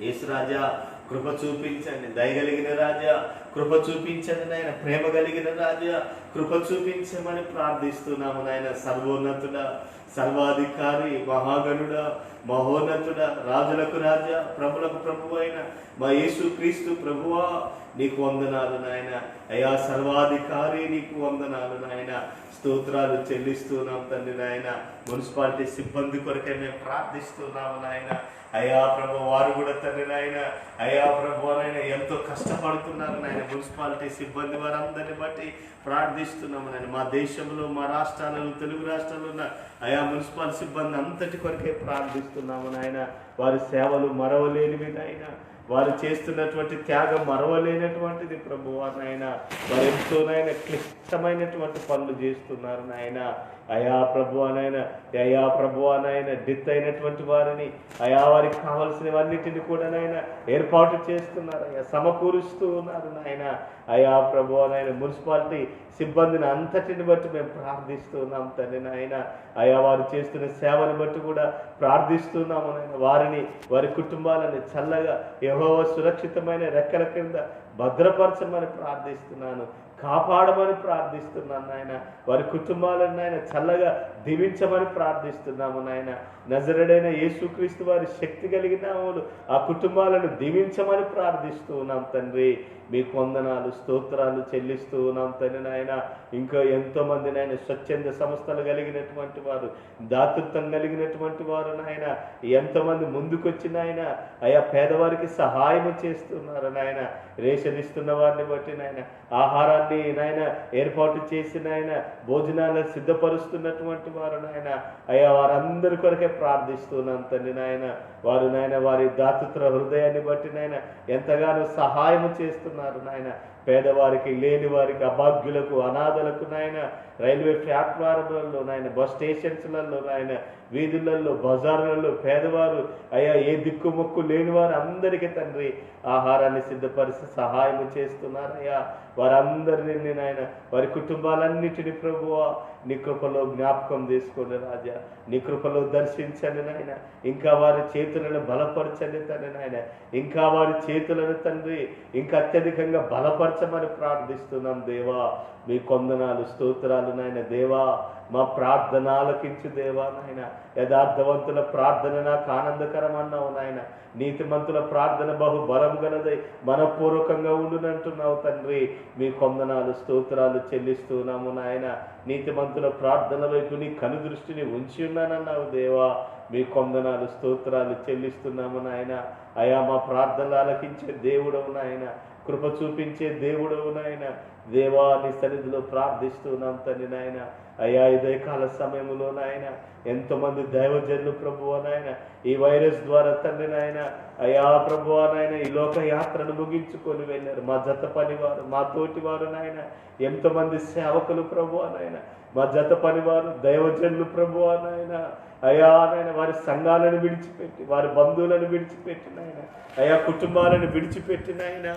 యేసు రాజా కృప చూపించండి. దయగలిగిన రాజా కృప చూపించండి నాయన. ప్రేమ కలిగిన రాజా కృప చూపించమని ప్రార్థిస్తున్నాము నాయన. సర్వోన్నతుడా, సర్వాధికారి, మహాగణుడ, మహోన్నతుడ, రాజులకు రాజా, ప్రభులకు ప్రభువు అయిన మా యేసు క్రీస్తు ప్రభువా నీకు వందనాలు నాయన. అయా సర్వాధికారి నీకు వందనాలు నాయన. స్తోత్రాలు చెల్లిస్తున్నాం తండ్రి నాయన. మున్సిపాలిటీ సిబ్బంది కొరకే మేము ప్రార్థిస్తున్నాము నాయన. అయా ప్రభు వారు కూడా తండ్రి నాయన అయా ప్రభు నాయన ఎంతో కష్టపడుతున్నారు నాయన. మున్సిపాలిటీ సిబ్బంది వారందరిని బట్టి ప్రార్థిస్తున్నాము నాయన. మా దేశంలో, మా రాష్ట్రాలలో, తెలుగు రాష్ట్రాల్లో ఉన్న అయా మున్సిపల్ సిబ్బంది అంతటి కొరకే ప్రార్థిస్తున్నాము నాయన. వారి సేవలు మరవలేనివి నాయన. వారు చేస్తున్నటువంటి త్యాగం మరవలేనటువంటిది ప్రభువా నాయన. వారు ఎంతోనైనా క్లిష్టమైనటువంటి పనులు చేస్తున్నారు నాయన. అయా ప్రభువా నాయన, అయా ప్రభువా నాయన డెత్ అయినటువంటి వారిని అయా వారికి కావలసినవన్నిటిని కూడా నాయన ఏర్పాటు చేస్తున్నారు, అయ్యా సమకూరుస్తూ ఉన్నారు నాయన. అయా ప్రభువా నాయన మున్సిపాలిటీ సిబ్బందిని అంతటిని బట్టి మేము ప్రార్థిస్తున్నాం తండ్రి నాయన. అయా వారు చేస్తున్న సేవను బట్టి కూడా ప్రార్థిస్తున్నాము నాయన. వారిని, వారి కుటుంబాలని చల్లగా యెహోవా సురక్షితమైన రెక్కల కింద భద్రపరచమని ప్రార్థిస్తున్నాను. కాపాడమని ప్రార్థిస్తున్నాను నాయన. వారి కుటుంబాలను నాయన చల్లగా దీవించమని ప్రార్థిస్తున్నాము నాయన. నజరేయుడైన యేసుక్రీస్తు వారి శక్తి కలిగిన నామములో ఆ కుటుంబాలను దీవించమని ప్రార్థిస్తూ ఉన్నాం తండ్రి. మీకు వందనాలు, స్తోత్రాలు చెల్లిస్తూ ఉన్నాం తండ్రి నాయన. ఇంకా ఎంతోమంది నాయన స్వచ్ఛంద సంస్థలు కలిగినటువంటి వారు, దాతృత్వం కలిగినటువంటి వారు నాయన ఎంతోమంది ముందుకొచ్చి నాయన అయా పేదవారికి సహాయం చేస్తున్నారు నాయన. రేషన్ ఇస్తున్న వారిని బట్టి నాయన ఆహారాన్ని నాయన ఏర్పాటు చేసి నాయన భోజనాలను సిద్ధపరుస్తున్నటువంటి వారు నాయన అయ్యా వారందరి కొరకే ప్రార్థిస్తున్నాం తండ్రి నాయన. వారు నాయన వారి దాతృత్వ హృదయాన్ని బట్టి నాయన ఎంతగానో సహాయం చేస్తున్నారు నాయన. పేదవారికి, లేని వారికి, అభాగ్యులకు, అనాథలకు నాయన రైల్వే ప్లాట్ఫారంలలో నాయన, బస్ స్టేషన్స్లలో నాయన, వీధులలో, బజార్లలో పేదవారు అయ్యా ఏ దిక్కుమొక్కు లేని వారు అందరికీ తండ్రి ఆహారాన్ని సిద్ధపరిచి సహాయం చేస్తున్నారు అయ్యా. వారందరినీ నాయన వారి కుటుంబాలన్నిటిని ప్రభువా నీ కృపలో జ్ఞాపకం చేసుకోండి రాజా. నీ కృపలో దర్శించండి నాయన. ఇంకా వారి చేతులను బలపరచండి తండ్రి నాయన. ఇంకా వారి చేతులను తండ్రి ఇంకా అత్యధికంగా బలపరచమని ప్రార్థిస్తున్నాం దేవా. మీ కొందనాలు, స్తోత్రాలు నాయన దేవా. మా ప్రార్థన ఆలకించు దేవా నాయన. యథార్థవంతుల ప్రార్థన నాకు ఆనందకరం అన్నావు నాయన. నీతిమంతుల ప్రార్థన బహు బలం గలదై మనపూర్వకంగా ఉండునంటున్నావు తండ్రి. మీ కొందనాలు, స్తోత్రాలు చెల్లిస్తున్నాము నాయన. నీతిమంతుల ప్రార్థన వైపు నీ కనుదృష్టిని ఉంచి ఉన్నానన్నావు దేవా. మీ కొందనాలు, స్తోత్రాలు చెల్లిస్తున్నాము నాయన. అయా మా ప్రార్థనలు ఆలకించే దేవుడవు నాయన, కృప చూపించే దేవుడవు నాయన. దేవా నీ సన్నిధిలో ప్రార్థిస్తున్నాం తండ్రి నాయన. అయ్యా ఇదే కాల సమయంలో నాయన ఎంతోమంది దైవజనులు ప్రభువా నాయన ఈ వైరస్ ద్వారా తండ్రి నాయన అయ్యా ప్రభువా నాయన ఈ లోక యాత్రను ముగించుకొని వెళ్ళారు. మా జత పనివారు, మా తోటి వారు నాయన ఎంతోమంది సేవకులు ప్రభువా నాయన, మా జత పనివారు, దైవజనులు ప్రభువా నాయన అయ్యా నాయన వారి సంఘాలను విడిచిపెట్టి, వారి బంధువులను విడిచిపెట్టి నాయన అయా కుటుంబాలను విడిచిపెట్టినాయన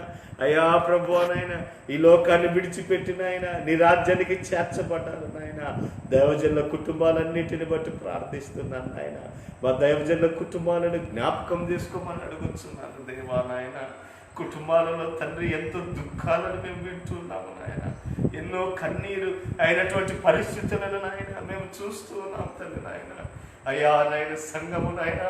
అయా ప్రభువా నాయన ఈ లోకాన్ని విడిచిపెట్టినాయన నీ రాజ్యానికి చేర్చబడ్డారు నాయన. దైవజనుల కుటుంబాలన్నింటిని బట్టి ప్రార్థిస్తున్నాను నాయన. మా దైవజనుల కుటుంబాలను జ్ఞాపకం చేసుకోమని అడుగుతున్నాను దేవా నాయన. కుటుంబాలలో తండ్రి ఎంతో దుఃఖాలను మేము వింటున్నాము నాయన. ఎన్నో కన్నీరు అయినటువంటి పరిస్థితులను నాయన మేము చూస్తూ ఉన్నాం తండ్రి నాయన. అయ్యా నాయన సంఘము నాయన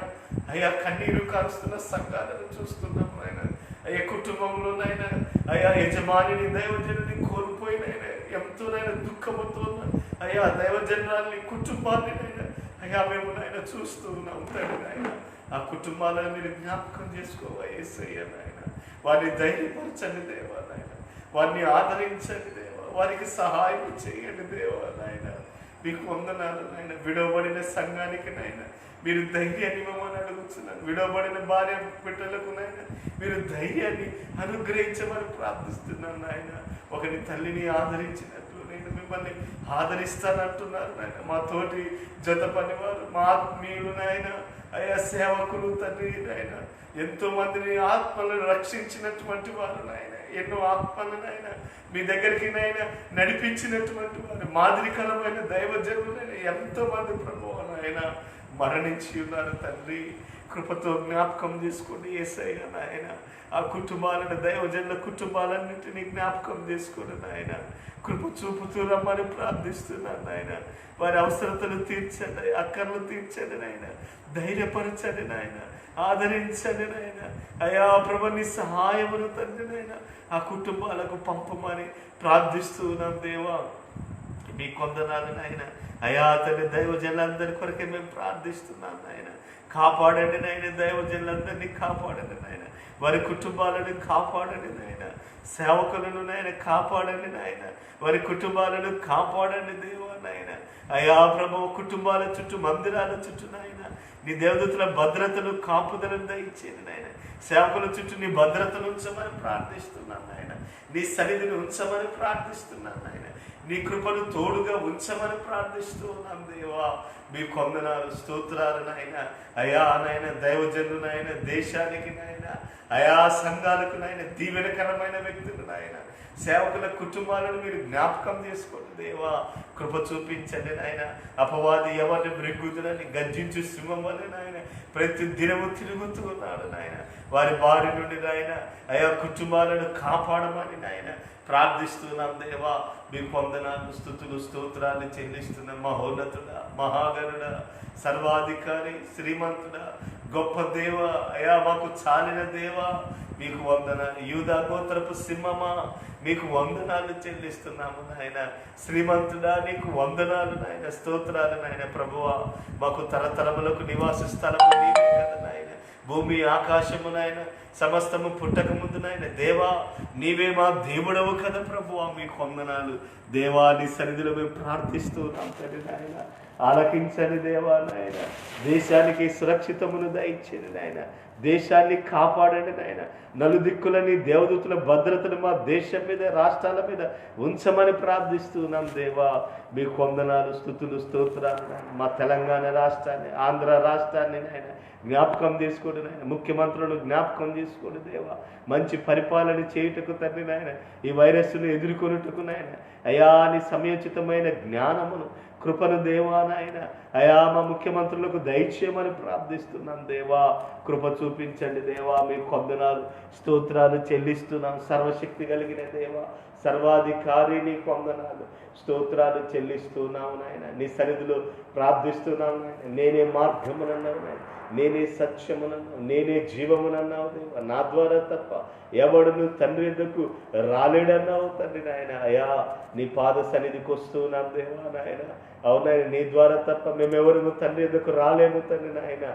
అయ్యా కన్నీరు కారుస్తున్న సంఘాలను చూస్తున్నాం నాయన. అయ్యా కుటుంబంలో నాయన అయ్యా యజమానిని, దైవజనుని కోల్పోయినైనా ఎంతోనైనా దుఃఖముతో అయ్యా దైవజనాన్ని, కుటుంబాన్ని నాయన అయ్యా మేము నాయన చూస్తూ ఉన్నాం తండ్రి నాయన. ఆ కుటుంబాలను మీరు జ్ఞాపకం చేసుకోవా యేసయ్య నాయన. వారిని ధైర్యపరచండి దేవా నాయన. వారిని ఆదరించండి దేవా. వారికి సహాయం చేయండి దేవా నాయన. మీకు వందనాలు నాయన. విడవబడిన సంఘానికి నాయన మీరు ధైర్యాన్ని ఇవ్వమని అడుగుతున్నాను. విడవబడిన భార్య బిడ్డలకు నాయన మీరు ధైర్యాన్ని అనుగ్రహించమని ప్రార్థిస్తున్నాను నాయన. ఒకరి తల్లిని ఆదరించినట్లు నేను మిమ్మల్ని ఆదరిస్తానంటున్నారు నాయన. మా తోటి జత పనివారు, మా ఆత్మీయులు నాయన అయ్యా సేవకులు తండ్రి నాయన ఎంతో మందిని ఆత్మలను రక్షించినటువంటి వారు నాయన. ఎన్నో ఆత్మలు నాయన మీ దగ్గరికి నాయన నడిపించినటువంటి వారు, మాదిరికరమైన దైవజనులైన ఎంతో మంది ప్రభువు నాయన మరణించి ఉన్నారు తండ్రి. కృపతో జ్ఞాపకం చేసుకోండి యేసయ్య నాయన. ఆ కుటుంబాలను, దైవజనుల కుటుంబాలన్నింటినీ జ్ఞాపకం చేసుకోండి నాయన. కృప చూపుతూ రమ్మని ప్రార్థిస్తున్నాను నాయన. వారి అవసరతలు తీర్చండి, అక్కర్లు తీర్చండి నాయన. ధైర్యపరచండి నాయన, ఆదరించండి నాయన. అయా ప్రభు నీ సహాయమును తండ్రి నాయన ఆ కుటుంబాలకు పంపమని ప్రార్థిస్తూ ఉన్నాం దేవా. మీ కొందనాలు నాయన అయా తండ్రి దైవజనులందరి కొరకే మేము ప్రార్థిస్తున్నాం నాయన. కాపాడండి నాయన, దైవజనులందరినీ కాపాడండి నాయన. వారి కుటుంబాలను కాపాడండి నాయన. సేవకులను నాయన కాపాడండి నాయన. వారి కుటుంబాలను కాపాడండి దేవా నాయన. అయా ప్రభు కుటుంబాల చుట్టూ, మందిరాల చుట్టూ నాయన నీ దేవదూతల భద్రతను, కాపుదలను దయచేయండి నాయన. సేవకుల చుట్టూ నీ భద్రతను ఉంచమని ప్రార్థిస్తున్నాను నాయన. నీ సన్నిధిని ఉంచమని ప్రార్థిస్తున్నాను నాయన. నీ కృపను తోడుగా ఉంచమని ప్రార్థిస్తూ ఉన్నాం దేవా. మీ కొందనాలు, స్తోత్రాలు నాయన. అయా నాయన దైవజనులు నాయన, దేశానికి నాయన, అయా సంఘాలకు నాయన, దీవెనకరమైన వ్యక్తులు నాయన, సేవకుల కుటుంబాలను మీరు జ్ఞాపకం చేసుకోండి దేవా. కృప చూపించండి నాయన. అపవాది ఎవరిని మృగుతులని గర్జించు సింహం వల్ల నాయన ప్రతి దినము తిరుగుతూ ఉన్నాడు నాయన. వారి బారి నుండి నాయన అయా కుటుంబాలను కాపాడమని నాయన ప్రార్థిస్తున్నాం దేవా. మీ వందనాలు, స్తుతులు, స్తోత్రాలు చెల్లిస్తున్న మహోన్నతుడా, మహాగరుడా, సర్వాధికారి, శ్రీమంతుడా, గొప్ప దేవ, అయా మాకు చాలిన దేవా, మీకు వందనాలు. యూదా గోత్రపు సింహమా, మీకు వందనాలు చెల్లిస్తున్నాము నాయన. శ్రీమంతుడా, నీకు వందనాలు నాయన, స్తోత్రాలు నాయన. ప్రభువా, మాకు తరతరములకు నివాస స్థలము నీవే కదా నాయన. భూమి ఆకాశము నాయన సమస్తము పుట్టక ముందు నాయన దేవా, నీవే మా దేవుడవు కదా ప్రభువా, మీకు వందనాలు దేవా. నీ సన్నిధిలో మేము ప్రార్థిస్తున్నాం తండ్రి నాయన. ఆలకించని దేవా నాయన. దేశానికి సురక్షితమును దయచేది నాయన. దేశాన్ని కాపాడండి నాయన. నలుదిక్కులని దేవదూతుల భద్రతను మా దేశం మీద, రాష్ట్రాల మీద ఉంచమని ప్రార్థిస్తున్నాం దేవా. మీకు వందనాలు, స్తుతులు, స్తోత్రాలు నాయన. మా తెలంగాణ రాష్ట్రాన్ని, ఆంధ్ర రాష్ట్రాన్ని నాయన జ్ఞాపకం చేసుకోండి నాయన. ముఖ్యమంత్రులను జ్ఞాపకం చేసుకోండి దేవా. మంచి పరిపాలన చేయుటకు తండ్రి నాయన, ఈ వైరస్ను ఎదుర్కొనుటకు నాయన అయా నీ సమయోచితమైన జ్ఞానమును, కృపను దేవా నాయన అయా మా ముఖ్యమంత్రులకు దయచేయమని ప్రార్థిస్తున్నాం దేవా. కృప చూపించండి దేవా. మీకు వందనాలు, స్తోత్రాలు చెల్లిస్తున్నాం. సర్వశక్తి కలిగిన దేవా, సర్వాధికారి, నీకు వందనాలు, స్తోత్రాలు చెల్లిస్తున్నావు నాయన. నీ సన్నిధిలో ప్రార్థిస్తున్నావు నాయన. నేనే మార్గమునన్నావు నాయన, నేనే సత్యమునన్నావు, నేనే జీవమునన్నావు దేవా. నా ద్వారా తప్ప ఎవడును తండ్రి ఎద్దకు రాలేడన్నావు తండ్రి నాయన. అయా నీ పాద సన్నిధికి వస్తున్నాం దేవా నాయన. అవునాయన, నీ ద్వారా తప్ప మేమెవరు తండ్రి ఎద్దకు రాలేము తండ్రి నాయన.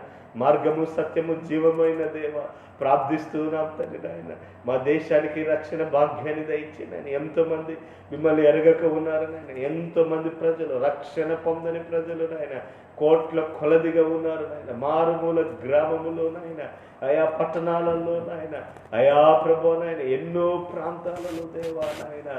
మార్గము, సత్యము, జీవమైన దేవ ప్రార్థిస్తున్నాం తండ్రి నాయన. మా దేశానికి రక్షణ భాగ్యాన్ని దయచేయండి. ఎంతోమంది మిమ్మల్ని ఎరగక ఉన్నారు నాయన. ఎంతోమంది ప్రజలు రక్షణ పొందని ప్రజలు నాయన కోట్ల కొలదిగా ఉన్నారు నాయన. మారుమూల గ్రామములో నాయన, అయా పట్టణాలలో నాయన, అయా ప్రభు నాయన, ఎన్నో ప్రాంతాలలో దేవా నాయన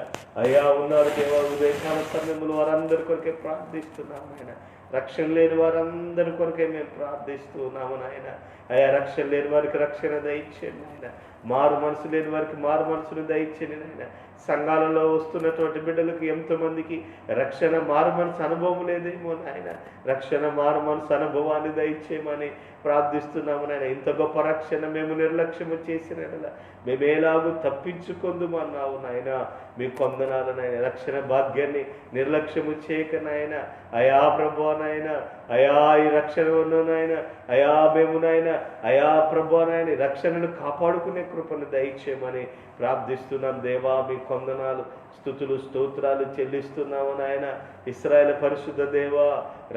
అయా ఉన్నారు దేవా. ఉదయకాల సమయంలో వారందరి కొరకే ప్రార్థిస్తున్నాం నాయన. రక్షణ లేని వారందరి కొరకే మేము ప్రార్థిస్తున్నాము నాయన. అయా రక్షణ లేని వారికి రక్షణ దయచేయండి నాయన. మారు మనసు లేని వారికి మారు మనసును దయచేయండి నాయన. సంఘాలలో వస్తున్నటువంటి బిడ్డలకు ఎంతోమందికి రక్షణ మారు మనసు అనుభవం లేదేమో నాయన. రక్షణ మారు మనసు అనుభవాన్ని దయచేయమని ప్రార్థిస్తున్నాము నాయన. ఇంత గొప్ప రక్షణ మేము నిర్లక్ష్యము చేసిన మేము ఎలాగూ తప్పించుకుందుమన్నావు నాయన. మీ కొందనాలు నాయన. రక్షణ భాగ్యాన్ని నిర్లక్ష్యము చేయక నాయన అయా ప్రభు నాయన, అయా ఈ రక్షణ ఉన్న నాయన, అయా మేము నాయన, అయా ప్రభు నాయన రక్షణను కాపాడుకునే కృపను దయచేయమని ప్రార్థిస్తున్నాం దేవా. మీ కొందనాలు, స్తుతులు, స్తోత్రాలు చెల్లిస్తున్నాము నాయన. ఇశ్రాయేలు పరిశుద్ధ దేవా,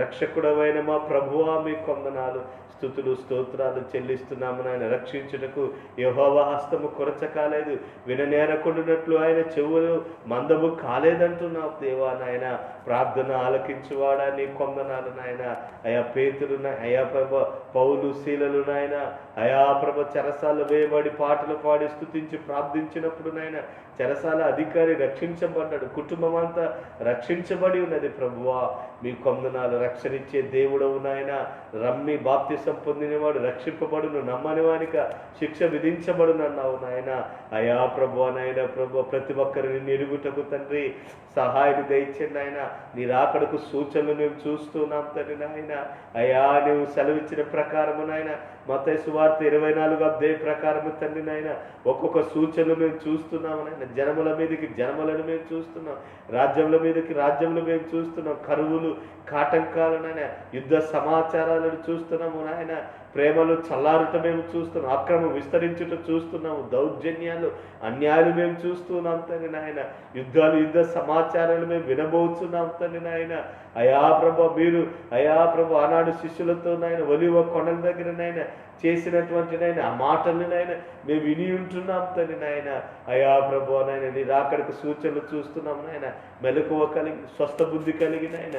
రక్షకుడవైన మా ప్రభువా, మీ కొందనాలు, స్తుతులు, స్తోత్రాలు చెల్లిస్తున్నాము నాయన. రక్షించుటకు యెహోవా హస్తము కొరచ కాలేదు, విననేరకుండానట్లు ఆయన చెవులు మందము కాలేదంటున్నావు దేవా నాయన. ప్రార్థన ఆలకించువాడా, నీ కొందనాలు నాయన. అయా పేతురు, అయా ప్రభ పౌలు, శీలలు నాయన, అయా ప్రభ చెరసాల వేయబడి పాటలు పాడి స్తుతించి ప్రార్థించినప్పుడు నాయన చెరసాల అధికారి రక్షించబడ్డాడు. కుటుంబం అంతా రక్షించబడి ఉన్నది ప్రభువా. మీ కొందనాలు. రక్షణించే దేవుడవు నాయన. రమ్మి బాప్తిసం పొందినవాడు రక్షింపబడును, నమ్మని వానిక శిక్ష విధించబడునన్నావు నాయన. అయా ప్రభువా నాయన, ప్రభు ప్రతి ఒక్కరిని నిరుగుటకు తండ్రి సహాయాన్ని దయచేయండి ఆయన. నీ రాకడకు సూచనలు మేము చూస్తున్నాం తండ్రి నాయన. అయా నువ్వు సెలవిచ్చిన ప్రకారము నాయన, మత్తయి సువార్త 24 అధ్యాయ ప్రకారము తండ్రి నాయన ఒక్కొక్క సూచనలు మేము చూస్తున్నాము నాయన. జనముల మీదకి జనములను మేము చూస్తున్నాం, రాజ్యముల మీదకి రాజ్యములు మేము చూస్తున్నాం. కరువులు, కాటంకాలు నాయన, యుద్ధ సమాచారాలను చూస్తున్నాము నాయన. ప్రేమలు చల్లారుట మేము చూస్తున్నాం, అక్రమం విస్తరించుట చూస్తున్నాము, దౌర్జన్యాలు, అన్యాయాలు మేము చూస్తున్నాం తండ్రి నాయన. యుద్ధాలు, యుద్ధ సమాచారాలు మేము వినబోతున్నాం తండ్రి నాయన. అయా ప్రభ మీరు, అయా ప్రభ ఆనాడు శిష్యులతో నాయన ఒలివ కొండల దగ్గర నాయన చేసినటువంటి నాయన ఆ మాటల్ని నాయన మేము విని ఉంటున్నాం తండ్రి నాయన. అయా ప్రభు నాయన నీ రాకడకు సూచనలు చూస్తున్నాం నాయన. మెలకువ కలిగి, స్వస్థ బుద్ధి కలిగి నాయన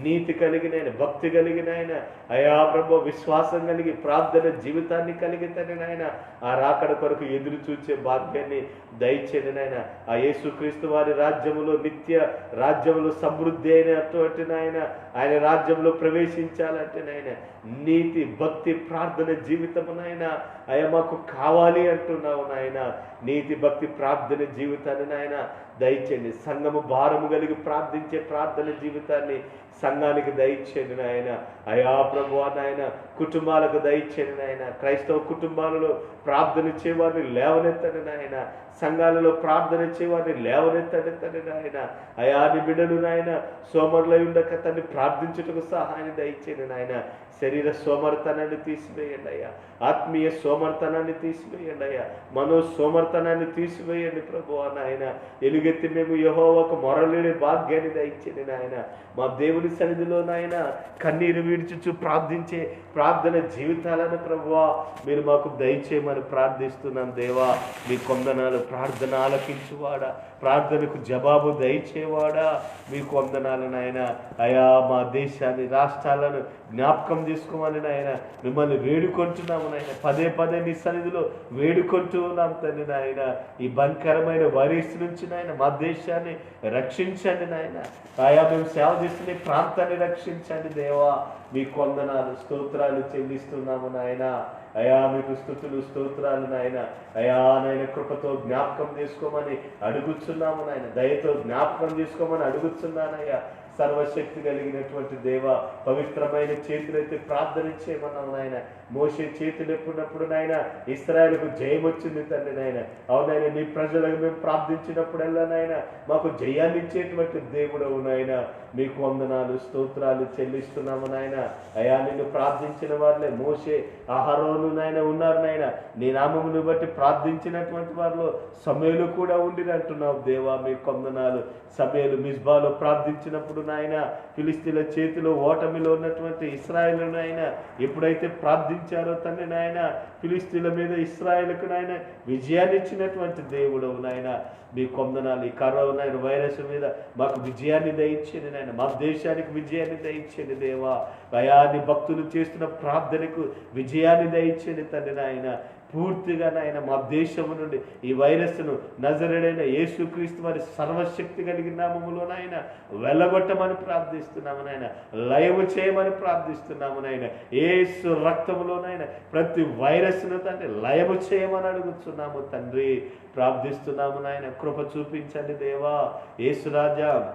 నీతి కలిగిన ఆయన, భక్తి కలిగిన ఆయన, అయా ప్రభు విశ్వాసం కలిగి ప్రార్థన జీవితాన్ని కలిగి తండ్రి నాయన ఆ రాకడ కొరకు ఎదురు చూచే భాగ్యాన్ని దయచేయండి నాయన. ఆ యేసుక్రీస్తు వారి రాజ్యములో నిత్య రాజ్యములో సమృద్ధి అయినటువంటి నాయన ఆయన రాజ్యంలో ప్రవేశించాలంటే నాయన నీతి భక్తి ప్రార్థన జీవితము నాయన అయ్యా మాకు కావాలి అంటున్నావు నాయన. నీతి భక్తి ప్రార్థన జీవితాన్ని నాయన దయచేయండి. సంఘము భారము కలిగి ప్రార్థించే ప్రార్థన జీవితాన్ని సంఘానికి దయచేయండి నాయన. అయా ప్రభువా నాయన కుటుంబాలకు దయచేయండి నాయన. క్రైస్తవ కుటుంబాలలో ప్రార్థన చేయవారిని లేవనెత్తండి నాయన. సంఘాలలో ప్రార్థన చేయవారిని లేవనెత్తండి తండ్రి నాయన. అయా నీ బిడ్డలు నాయన సోమరులై ఉండక తండ్రి ప్రార్థించుటకు సహాయాన్ని దయచేయండి నాయన. శరీర సోమర్తనాన్ని తీసివేయండి అయ్యా. ఆత్మీయ సోమర్తనాన్ని తీసివేయండి అయ్యా. మనో సోమర్తనాన్ని తీసివేయండి ప్రభువా నాయన. ఎలుగెత్తి మేము యెహోవాకు మొరలేని భాగ్యాన్ని దయచేయండి నాయన. మా దేవుని సన్నిధిలో నాయన కన్నీరు విడిచుచు ప్రార్థించే ప్రార్థన జీవితాలను ప్రభువా మీరు మాకు దయచేయమని ప్రార్థిస్తున్నాం దేవా. మీ కొందనాలు ప్రార్థన ఆలకించువాడా, ప్రార్థనకు జవాబు దయచేవాడా మీకు వందనాలు నాయన. అయా మా దేశాన్ని రాష్ట్రాలను జ్ఞాపకం చేసుకోమని నాయన మిమ్మల్ని వేడుకుంటున్నాము నాయన. పదే పదే నీ సన్నిధిలో వేడుకుంటూ ఉన్నాం తండ్రి నాయన. ఈ భయంకరమైన వైరస్ నుంచి నాయన మా దేశాన్ని రక్షించండి నాయన. ఆయా మేము సేవ చేస్తున్న ప్రాంతాన్ని రక్షించండి దేవా. మీకు వందనాలు స్తోత్రాలు చెల్లిస్తున్నాము నాయన. అయా మీకు స్తుతులు స్తోత్రాలు నాయన. అయా నాయన కృపతో జ్ఞాపకం చేసుకోమని అడుగుతున్నాము నాయన. దయతో జ్ఞాపకం చేసుకోమని అడుగుతున్నానయ్యా. సర్వశక్తి కలిగినటువంటి దేవ పవిత్రమైన చేతులైతే ప్రార్థన చేయమన్నావు నాయన. మోషే చేతులు ఎప్పుడప్పుడు నాయన ఇశ్రాయేలుకు జయం వచ్చింది తండ్రి నాయన. అవునాయన నీ ప్రజలకు మేము ప్రార్థించినప్పుడల్లా నాయన మాకు జయాన్ని ఇచ్చేటువంటి దేవుడవు నాయన. మీకు వందనాలు స్తోత్రాలు చెల్లిస్తున్నాము నాయన. అయా నిన్ను ప్రార్థించిన వారిలే మోషే అహరోను నాయన ఉన్నారు నాయన. నీ నామమును బట్టి ప్రార్థించినటువంటి వారిలో సమయలు కూడా ఉండినంటున్నావు దేవా. మీకు వందనాలు. సమయలు మిస్బాలో ప్రార్థించినప్పుడు నాయన ఫిలిస్తీన్ల చేతిలో ఓటమిలో ఉన్నటువంటి ఇశ్రాయేలు నాయన ఎప్పుడైతే ప్రార్థించారో తండ్రి నాయన ఫిలిస్తీన్ల మీద ఇశ్రాయేలుకు నాయన విజయాన్ని ఇచ్చినటువంటి దేవుడవు నాయన. మీ కొందనాలు. ఈ కరోనా వైరస్ మీద మాకు విజయాన్ని దయచేయండి నాయన. మా దేశానికి విజయాన్ని దయచేయండి దేవా. భయాన్ని భక్తులు చేస్తున్న ప్రార్థనకు విజయాన్ని దయచేయండి తండ్రి నాయన. పూర్తిగా నాయన మా దేశము నుండి ఈ వైరస్ను నజరేడైన యేసుక్రీస్తు వారి సర్వశక్తి కలిగిన నామములో నాయన వెళ్ళగొట్టమని ప్రార్థిస్తున్నాము నాయన. లయము చేయమని ప్రార్థిస్తున్నాము నాయన. యేసు రక్తములో నాయన ప్రతి వైరస్ను తండ్రి లయము చేయమని అడుగుతున్నాము తండ్రి. ప్రార్థిస్తున్నాము నాయన. కృప చూపించండి దేవా. యేసురాజా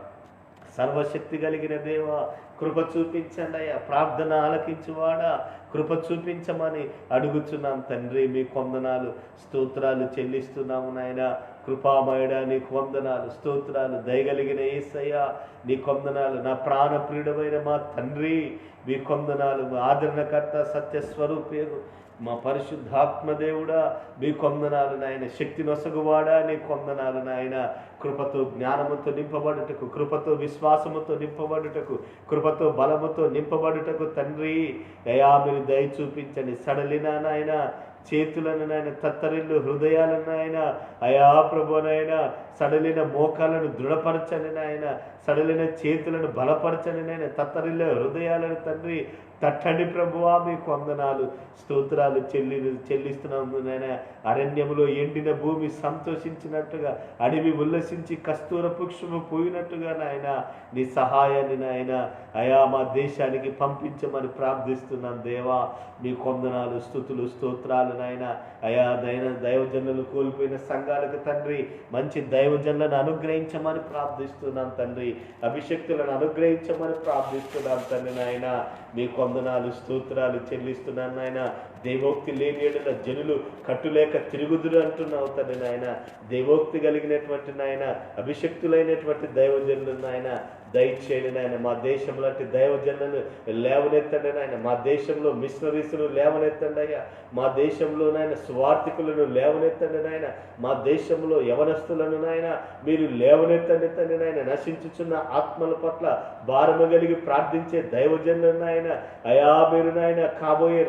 సర్వశక్తి కలిగిన దేవా కృప చూపించండి అయ్యా. ప్రార్థన ఆలకించువాడా కృప చూపించమని అడుగుతున్నాం తండ్రి. మీ వందనాలు స్తోత్రాలు చెల్లిస్తున్నాము నాయన. కృపామయుడా నీకు వందనాలు స్తోత్రాలు. దయగలిగిన యేసయ్యా నీకు వందనాలు. నా ప్రాణ ప్రియుడమైన మా తండ్రి మీకు వందనాలు. ఆదరణకర్త సత్యస్వరూపేరు మా పరిశుద్ధాత్మదేవుడా మీకు వందనాలు నాయన. శక్తి నొసగువాడా నీకు వందనాలు నాయన. కృపతో జ్ఞానముతో నింపబడుటకు, కృపతో విశ్వాసముతో నింపబడుటకు, కృపతో బలముతో నింపబడుటకు తండ్రి అయా మీరు దయ చూపించండి. సడలిన నాయన చేతులను నాయన తత్తరిల్లు హృదయాలను నాయన అయా ప్రభునైనా సడలిన మోకాలను దృఢపరచండి నాయన. సడలిన చేతులను బలపరచండి నాయన. తత్తరిల్లు హృదయాలను తండ్రి తట్టండి ప్రభువా. మీకు వందనాలు స్తోత్రాలు చెల్లిస్తున్నాము నాయన. అరణ్యములో ఎండిన భూమి సంతోషించినట్టుగా, అడవి ఉల్లసించి కస్తూర పుష్పము పోయినట్టుగా నాయన నీ సహాయాన్ని నాయన అయా మా దేశానికి పంపించమని ప్రార్థిస్తున్నాం దేవా. మీకు వందనాలు స్తుతులు స్తోత్రాలు నాయన. అయా దైవజనులు కోల్పోయిన సంఘాలకు తండ్రి మంచి దైవజనులను అనుగ్రహించమని ప్రార్థిస్తున్నాం తండ్రి. అభిషక్తులను అనుగ్రహించమని ప్రార్థిస్తున్నాం తండ్రి నాయన. మీకు వందనాలు స్తోత్రాలు చెల్లిస్తున్నాను నాయన. దేవోక్తి లేని ఏడుల జనులు కట్టులేక తిరుగుదురు అంటున్నావు తండ్రి నాయన. దేవోక్తి కలిగినటువంటి నాయన అభిషక్తులైనటువంటి దైవజనులు నాయన దయచేయండి నాయన. మా దేశంలో అంటే దైవజనులను లేవనెత్తండి నాయన. మా దేశంలో మిషనరీస్ను లేవనెత్తండి అయ్యా. మా దేశంలో నాయన స్వార్థికులను లేవనెత్తండి నాయన. మా దేశంలో యవనస్తులను నాయన మీరు లేవనెత్తండి తండ్రి నాయన. నశించుచున్న ఆత్మల పట్ల భారము కలిగి ప్రార్థించే దైవజనులను నాయన అయా మీరు నాయన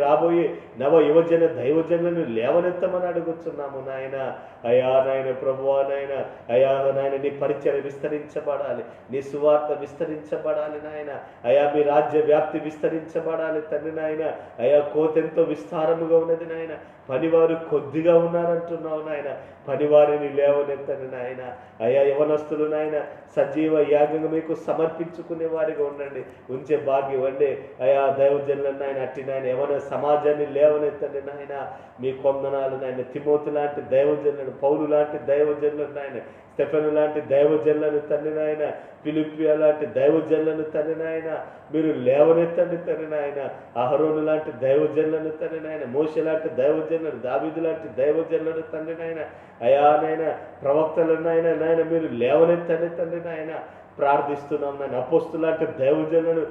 రాబోయే నవ యువజన దైవజనులను లేవనెత్తమని అడుగుతున్నాము నాయన. అయా నాయన ప్రభువా నాయన అయా నాయన నీ పరిచయం విస్తరించబడాలి. నీ సువార్త విస్తరించబడాలి నాయన. అయా మీ రాజ్య వ్యాప్తి విస్తరించబడాలి తండ్రి నాయన. అయా కోతెంతో విస్తారముగా ఉన్నది నాయన. పనివారు కొద్దిగా ఉన్నారంటున్నావు నాయన. పనివారిని లేవనెత్తని నాయన. అయా యవనస్తులు నాయన సజీవ యాగంగా మీకు సమర్పించుకునే వారిగా ఉండండి, ఉంచే భాగ్యం ఇవ్వండి. అయా దైవజనులను నాయన అట్టి నాయన యవన సమాజాన్ని లేవనెత్తండి నాయన. మీ కొందనాలు నాయన. తిమోతి లాంటి దైవజనులను, పౌలు లాంటి దైవజనులను నాయన, స్టెఫెను లాంటి దైవజనులను తండ్రి నాయన, ఫిలిప్పియా లాంటి దైవజనులను తండ్రి నాయన మీరు లేవనెత్తండి తండ్రి నాయన. అహరోను లాంటి దైవజనులను తండ్రి నాయన, మోషే లాంటి దైవజనులను, దావీదు లాంటి దైవజనులను తండ్రి నాయన, అయా నాయన ప్రవక్తలను నాయన మీరు లేవనెత్తండి తండ్రి నాయన. ప్రార్థిస్తున్నాం నాయన. అపోస్తులాంటి దైవజనులను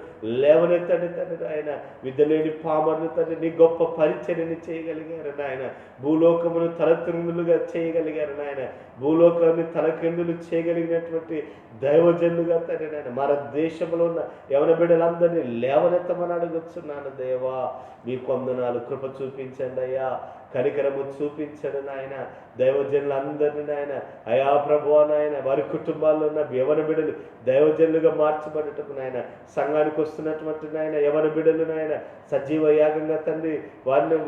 లేవనెత్తండి తండ్రి నాయన. విద్య లేని పామరులు తండ్రి నీ గొప్ప పరిచర్యని చేయగలిగారు నాయన. భూలోకమును తలకిందులుగా చేయగలిగారు నాయన. భూలోకాన్ని తలకిందులు చేయగలిగినటువంటి దైవజనులుగా తండ్రి నాయన మన దేశంలో ఉన్న యవన బిడ్డలందరినీ లేవనెత్తమని అడుగుతున్నాను దేవా. మీ కొందనాలు కృప చూపించండి అయ్యా, కనికరము చూపించండి నాయన. దైవజనులందరినీ నాయన అయా ప్రభువా నాయన వారి కుటుంబాల్లో ఉన్న యవన బిడ్డలు దైవజనులుగా మార్చబడటకు నాయన, సంఘానికి వస్తున్నటువంటి నాయన యవన బిడ్డలు నాయన సజీవ యాగంగా తండ్రి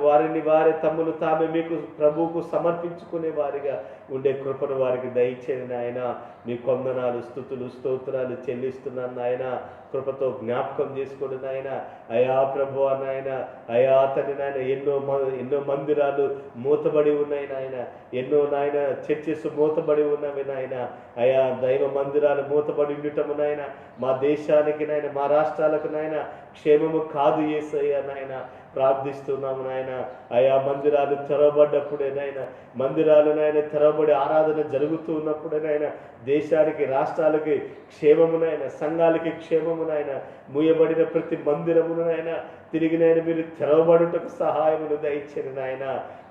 వారిని వారి తమ్ములు తామే మీకు ప్రభువుకు సమర్పించుకునే వారిగా ఉండే కృపను వారికి దయచేయండి నాయన. మీ కొందనాలు స్తుతులు స్తోత్రాలు చెల్లిస్తున్నాను నాయన. కృపతో జ్ఞాపకం చేసుకోండి నాయన. అయా ప్రభువా నాయన, అయా తండ్రి నాయన ఎన్నో మందిరాలు మూతబడి ఉన్నాయి నాయన. ఎన్నో నాయన చర్చెస్ మూతబడి ఉన్నవి నాయన. అయా దైవ మందిరాలు మూతబడి ఉండటము నాయన మా దేశానికి నాయన, మా రాష్ట్రాలకు నాయన క్షేమము కాదు యేసయ్యా నాయన. ప్రార్థిస్తున్నాము నాయన. అయా మందిరాలు తెరవబడ్డప్పుడే నాయన, మందిరాలు నాయన తెరవబడి ఆరాధన జరుగుతూ ఉన్నప్పుడే నాయన దేశానికి రాష్ట్రాలకి క్షేమమునైన, సంఘాలకి క్షేమమునైన, మూయబడిన ప్రతి మందిరమునైనా తిరిగి నాయన మీరు తెరవబడుటకు సహాయమును దయచేయండి నాయన.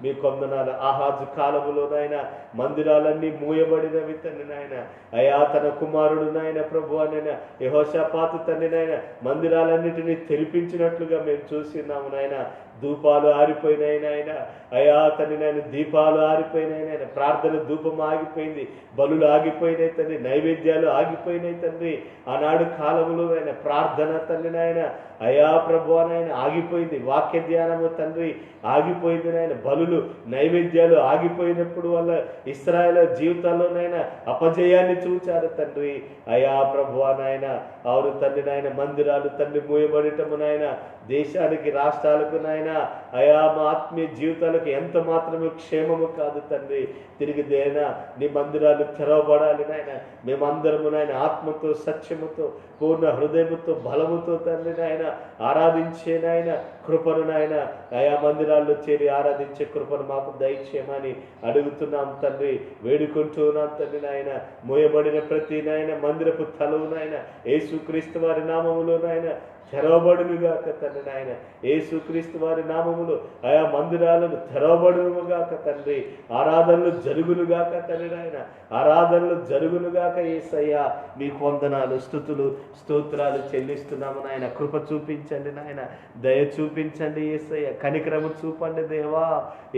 మీ కొందనాలు ఆహాజు కాలములోనైనా మందిరాలన్నీ మూయబడినవి తండ్రి నాయన. అయా తన కుమారుడు నాయన ప్రభు అనైనా యెహోషాపాతు తండ్రి నాయన మందిరాలన్నిటినీ తెరిపించినట్లుగా మేము చూస్తున్నాము నాయన. ధూపాలు ఆరిపోయినాయి నాయన. అయా తండ్రి నాయన దీపాలు ఆరిపోయినాయి నాయన. ప్రార్థన ధూపం ఆగిపోయింది, బలులు ఆగిపోయినాయి తండ్రి, నైవేద్యాలు ఆగిపోయినాయి తండ్రి. ఆనాడు కాలములో నాయన ప్రార్థన తండ్రి నాయన అయా ప్రభు నాయన ఆగిపోయింది. వాక్య ధ్యానము తండ్రి ఆగిపోయింది నాయన. బలులు నైవేద్యాలు ఆగిపోయినప్పుడు వల్ల ఇశ్రాయేలు జీవితాల్లోనైనా అపజయాన్ని చూచారు తండ్రి. అయా ప్రభు నాయన అవును తండ్రి నాయన మందిరాలు తండ్రి మూయబడటము నాయన దేశానికి రాష్ట్రాలకు నాయన అయా మా ఆత్మీయ జీవితాలకు ఎంత మాత్రమే క్షేమము కాదు తండ్రి. తిరిగి దేనా నీ మందిరాలు తెరవబడాలి నాయన. మేమందరము నాయన ఆత్మతో సత్యముతో పూర్ణ హృదయముతో బలముతో తండ్రి నాయన ఆరాధించే నాయన కృపను నాయన అయా మందిరాల్లో చేరి ఆరాధించే కృపను మాకు దయచేయమని అడుగుతున్నాం తండ్రి, వేడుకుంటున్నాం తండ్రి నాయన. మోయబడిన ప్రతి నాయన మందిరపు తలవు నాయన యేసుక్రీస్తు వారి నామములో నాయన తెరవబడునుగాక తండ్రి నాయన. యేసుక్రీస్తు వారి నామములో ఆయా మందిరాలను తెరవబడునుగాక తండ్రి. ఆరాధనలు జరుగునుగాక తండ్రి నాయన, ఆరాధనలు జరుగునుగాక యేసయ్యా. మీకు వందనాలు స్తుతులు స్తోత్రాలు చెల్లిస్తున్నాము నాయన. కృప చూపించండి నాయన, దయ చూపించండి యేసయ్య, కనికరము చూపండి దేవా.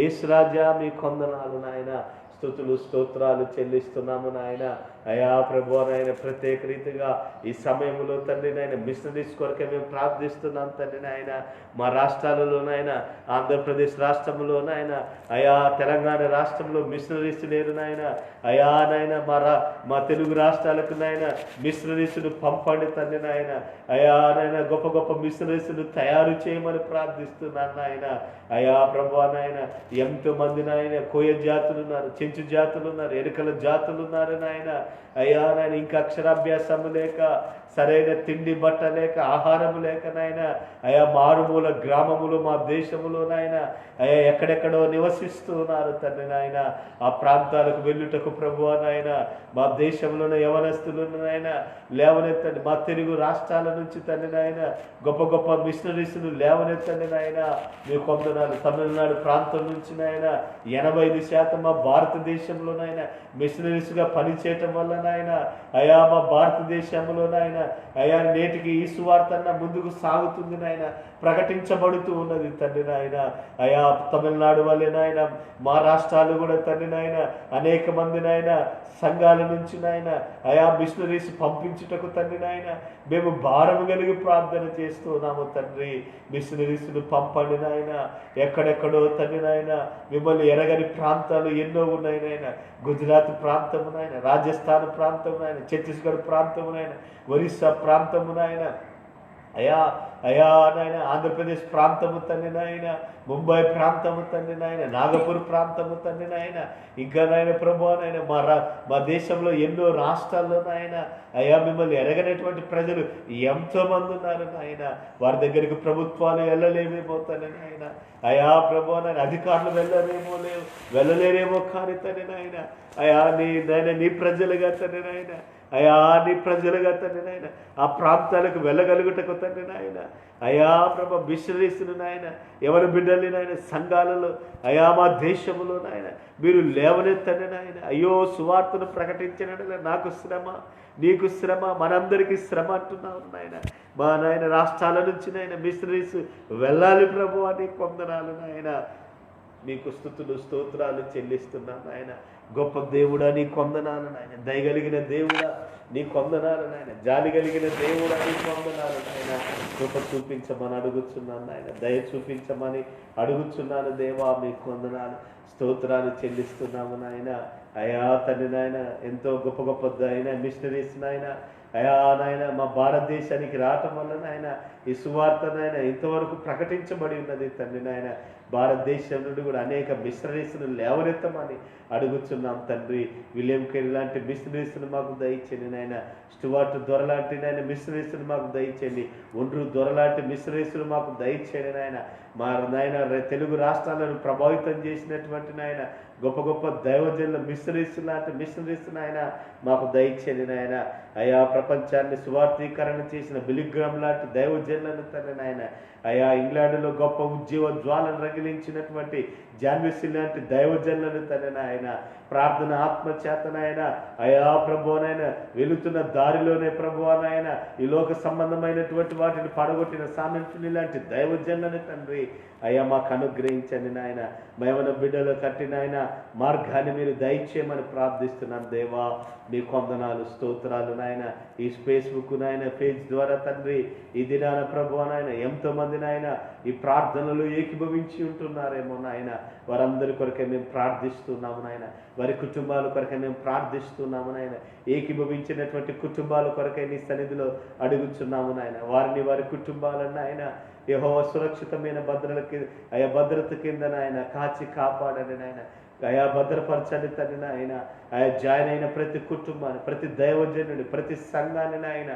యేసురాజా మీకు వందనాలు నాయన. స్తుతులు స్తోత్రాలు చెల్లిస్తున్నాము నాయన. అయా ప్రభు నాయన ప్రత్యేక రీతిగా ఈ సమయంలో తండ్రి నాయన మిషనరీస్ కొరకే మేము ప్రార్థిస్తున్నాం తండ్రి నాయన. మా రాష్ట్రాలలోనైనా ఆంధ్రప్రదేశ్ రాష్ట్రంలో నాయన అయా తెలంగాణ రాష్ట్రంలో మిషనరీస్ లేరు నాయన. అయా నాయన మా తెలుగు రాష్ట్రాలకు నాయన మిషనరీస్ను పంపండి తండ్రి నాయన. అయా నాయన గొప్ప గొప్ప మిషనరీస్ను తయారు చేయమని ప్రార్థిస్తున్నాను నాయన. అయా ప్రభు నాయన ఎంతో మంది నాయన కోయ జాతులు ఉన్నారు, చెంచు జాతులు ఉన్నారు, ఎరుకల జాతులు ఉన్నారు నాయన. అయ్యా నాయన ఇంకా అక్షరాభ్యాసము లేక, సరైన తిండి బట్ట లేక, ఆహారము లేక నాయన అయా మారుమూల గ్రామములు మా దేశములో నాయన అయా ఎక్కడెక్కడో నివసిస్తూ ఉన్నారు తండ్రి నాయన. ఆ ప్రాంతాలకు వెళ్ళుటకు ప్రభువా నాయన మా దేశంలోని యవనస్తులు నాయన లేవనెత్తండి. మా తెలుగు రాష్ట్రాల నుంచి తండ్రి నాయన గొప్ప గొప్ప మిషనరీస్ను లేవనెత్తండి నాయన. మీ కొందనాలు తమిళనాడు ప్రాంతం నుంచి నాయన 85% మా భారతదేశంలో నాయన మిషనరీస్గా పనిచేయటం వల్ల నాయన అయా మా భారతదేశంలో నాయన నాయన. అయా నేటికి ఈ సువార్త ముందుకు సాగుతుంది నాయన, ప్రకటించబడుతూ ఉన్నది తండ్రి నాయన. అయా తమిళనాడు వల్లే నాయన మా రాష్ట్రాలు కూడా తండ్రి నాయన అనేక మంది నాయన సంఘాల నుంచి నాయన అయా మిషనరీస్ పంపించుటకు తండ్రి నాయన మేము భారము కలిగి ప్రార్థన చేస్తూ ఉన్నాము తండ్రి. మిషనరీస్ను పంపండి నాయన. ఎక్కడెక్కడో తండ్రి నాయన మిమ్మల్ని ఎరగని ప్రాంతాలు ఎన్నో ఉన్నాయి నాయన. గుజరాత్ ప్రాంతము నాయన, రాజస్థాన్ ప్రాంతము నాయన, ఛత్తీస్గఢ్ ప్రాంతము నాయన, ఒరిస్సా ప్రాంతము నాయన, అయా అయా నాయన ఆంధ్రప్రదేశ్ ప్రాంతము తండ్రి నాయన, ముంబై ప్రాంతము తండ్రి నాయన, నాగపూర్ ప్రాంతము తండ్రి నాయన, ఇంకా నాయన ప్రభు నాయన మా దేశంలో ఎన్నో రాష్ట్రాల్లో నాయన అయా మిమ్మల్ని ఎరగనటువంటి ప్రజలు ఎంతో మంది ఉన్నారు నాయన. వారి దగ్గరికి ప్రభుత్వాలు వెళ్ళలేమేమో తండ్రి నాయన. అయా ప్రభు నాయన అధికారులు వెళ్ళలేరేమో కానీ తండ్రి నాయన అయా నీ ప్రజలుగా తండ్రి నాయన, అయా నీ ప్రజలుగా తండ్రి నాయన ఆ ప్రాంతాలకు వెళ్ళగలుగుటకు తండ్రి నాయన. అయా ప్రభ మిషనరీస్ను నాయన, ఎవరి బిడ్డల్ని నాయన సంఘాలలో అయా మా దేశంలో నాయన మీరు లేవనెత్తండి నాయన. అయ్యో సువార్తను ప్రకటించిన నాకు శ్రమ, నీకు శ్రమ, మనందరికీ శ్రమ అంటున్నావు నాయన. మా నాయన రాష్ట్రాల నుంచి నాయన మిషనరీస్ వెళ్ళాలి ప్రభు అని కొందనాలు నాయన. మీకు స్తుతులు స్తోత్రాలు చెల్లిస్తున్నాను నాయన. గొప్ప దేవుడా నీ కొందనాలు నాయన. దయగలిగిన దేవుడా నీ కొందనాలు నాయన. జాలి కలిగిన దేవుడా నీ కొందనాలు నాయన. కృప చూపించమని అడుగుతున్నాను నాయన. దయ చూపించమని అడుగుతున్నాను దేవా. మీ కొందనాలు స్తోత్రాలు చెల్లిస్తున్నాము నాయన. అయా తండ్రి నాయన ఎంతో గొప్ప గొప్ప అయిన మిషనరీస్ నాయన అయా నాయన మా భారతదేశానికి రావటం వల్ల నాయన ఈ సువార్త నాయన ఇంతవరకు ప్రకటించబడి ఉన్నది తండ్రి నాయన. భారతదేశం నుండి కూడా అనేక మిషనరీస్ను లేవనెత్తమని అడుగుతున్నాం తండ్రి. విలియం కెరీ లాంటి మిషనరీస్ను మాకు దయచేయండి నాయన. స్టువార్ట్ దొర లాంటి నాయన మిషనరీస్ను మాకు దయచేయండి. ఒండ్రు దొర లాంటి మిషనరీస్ను మాకు దయచేయండి నాయన. మా నాయన తెలుగు రాష్ట్రాలను ప్రభావితం చేసినటువంటి నాయన గొప్ప గొప్ప దైవజనుల మిషనరీస్ లాంటి మిషనరీస్ నాయన మాకు దయచేయండి నాయన. అయా ప్రపంచాన్ని సువార్థీకరణ చేసిన బిలిగ్రామ్ లాంటి దైవజనులను తండ్రి నాయన. అయా ఇంగ్లాండ్లో గొప్ప ఉద్యోగ జ్వాలను రగిలించినటువంటి జాన్విసి లాంటి దైవజనులను తండ్రి నాయన. ప్రార్థన ఆత్మచేతనాయన అయా ప్రభువనైన వెళుతున్న దారిలోనే ప్రభువనైన ఈ లోక సంబంధమైనటువంటి వాటిని పడగొట్టిన సామెతని లాంటి దైవజనులను తండ్రి అయ్యా మాకు అనుగ్రహించండి నాయన. మేమన బిడ్డలు కట్టిన ఆయన మార్గాన్ని మీరు దయచేయమని ప్రార్థిస్తున్నాను దేవా. మీ కొందనాలు స్తోత్రాలు నాయన. ఈ ఫేస్బుక్ నాయన పేజ్ ద్వారా తండ్రి ఈ దినాన ప్రభువా నాయన ఎంతో మంది నాయన ఈ ప్రార్థనలు ఏకీభవించి ఉంటున్నారేమో నాయన. వారందరి కొరకే మేము ప్రార్థిస్తున్నాము నాయన. వారి కుటుంబాల కొరకే మేము ప్రార్థిస్తున్నాము నాయన. ఏకీభవించినటువంటి కుటుంబాల కొరకే నీ సన్నిధిలో అడుగుచున్నాము నాయన. వారిని వారి కుటుంబాలను ఆయన యెహోవా సురక్షితమైన భద్రత కింద నాయన కాచి కాపాడండి నాయన. అయా భద్రపరచండి తండ్రి నాయన. అయా జాయిన్ అయిన ప్రతి కుటుంబాన్ని, ప్రతి దైవజనుని, ప్రతి సంఘాన్ని నాయన.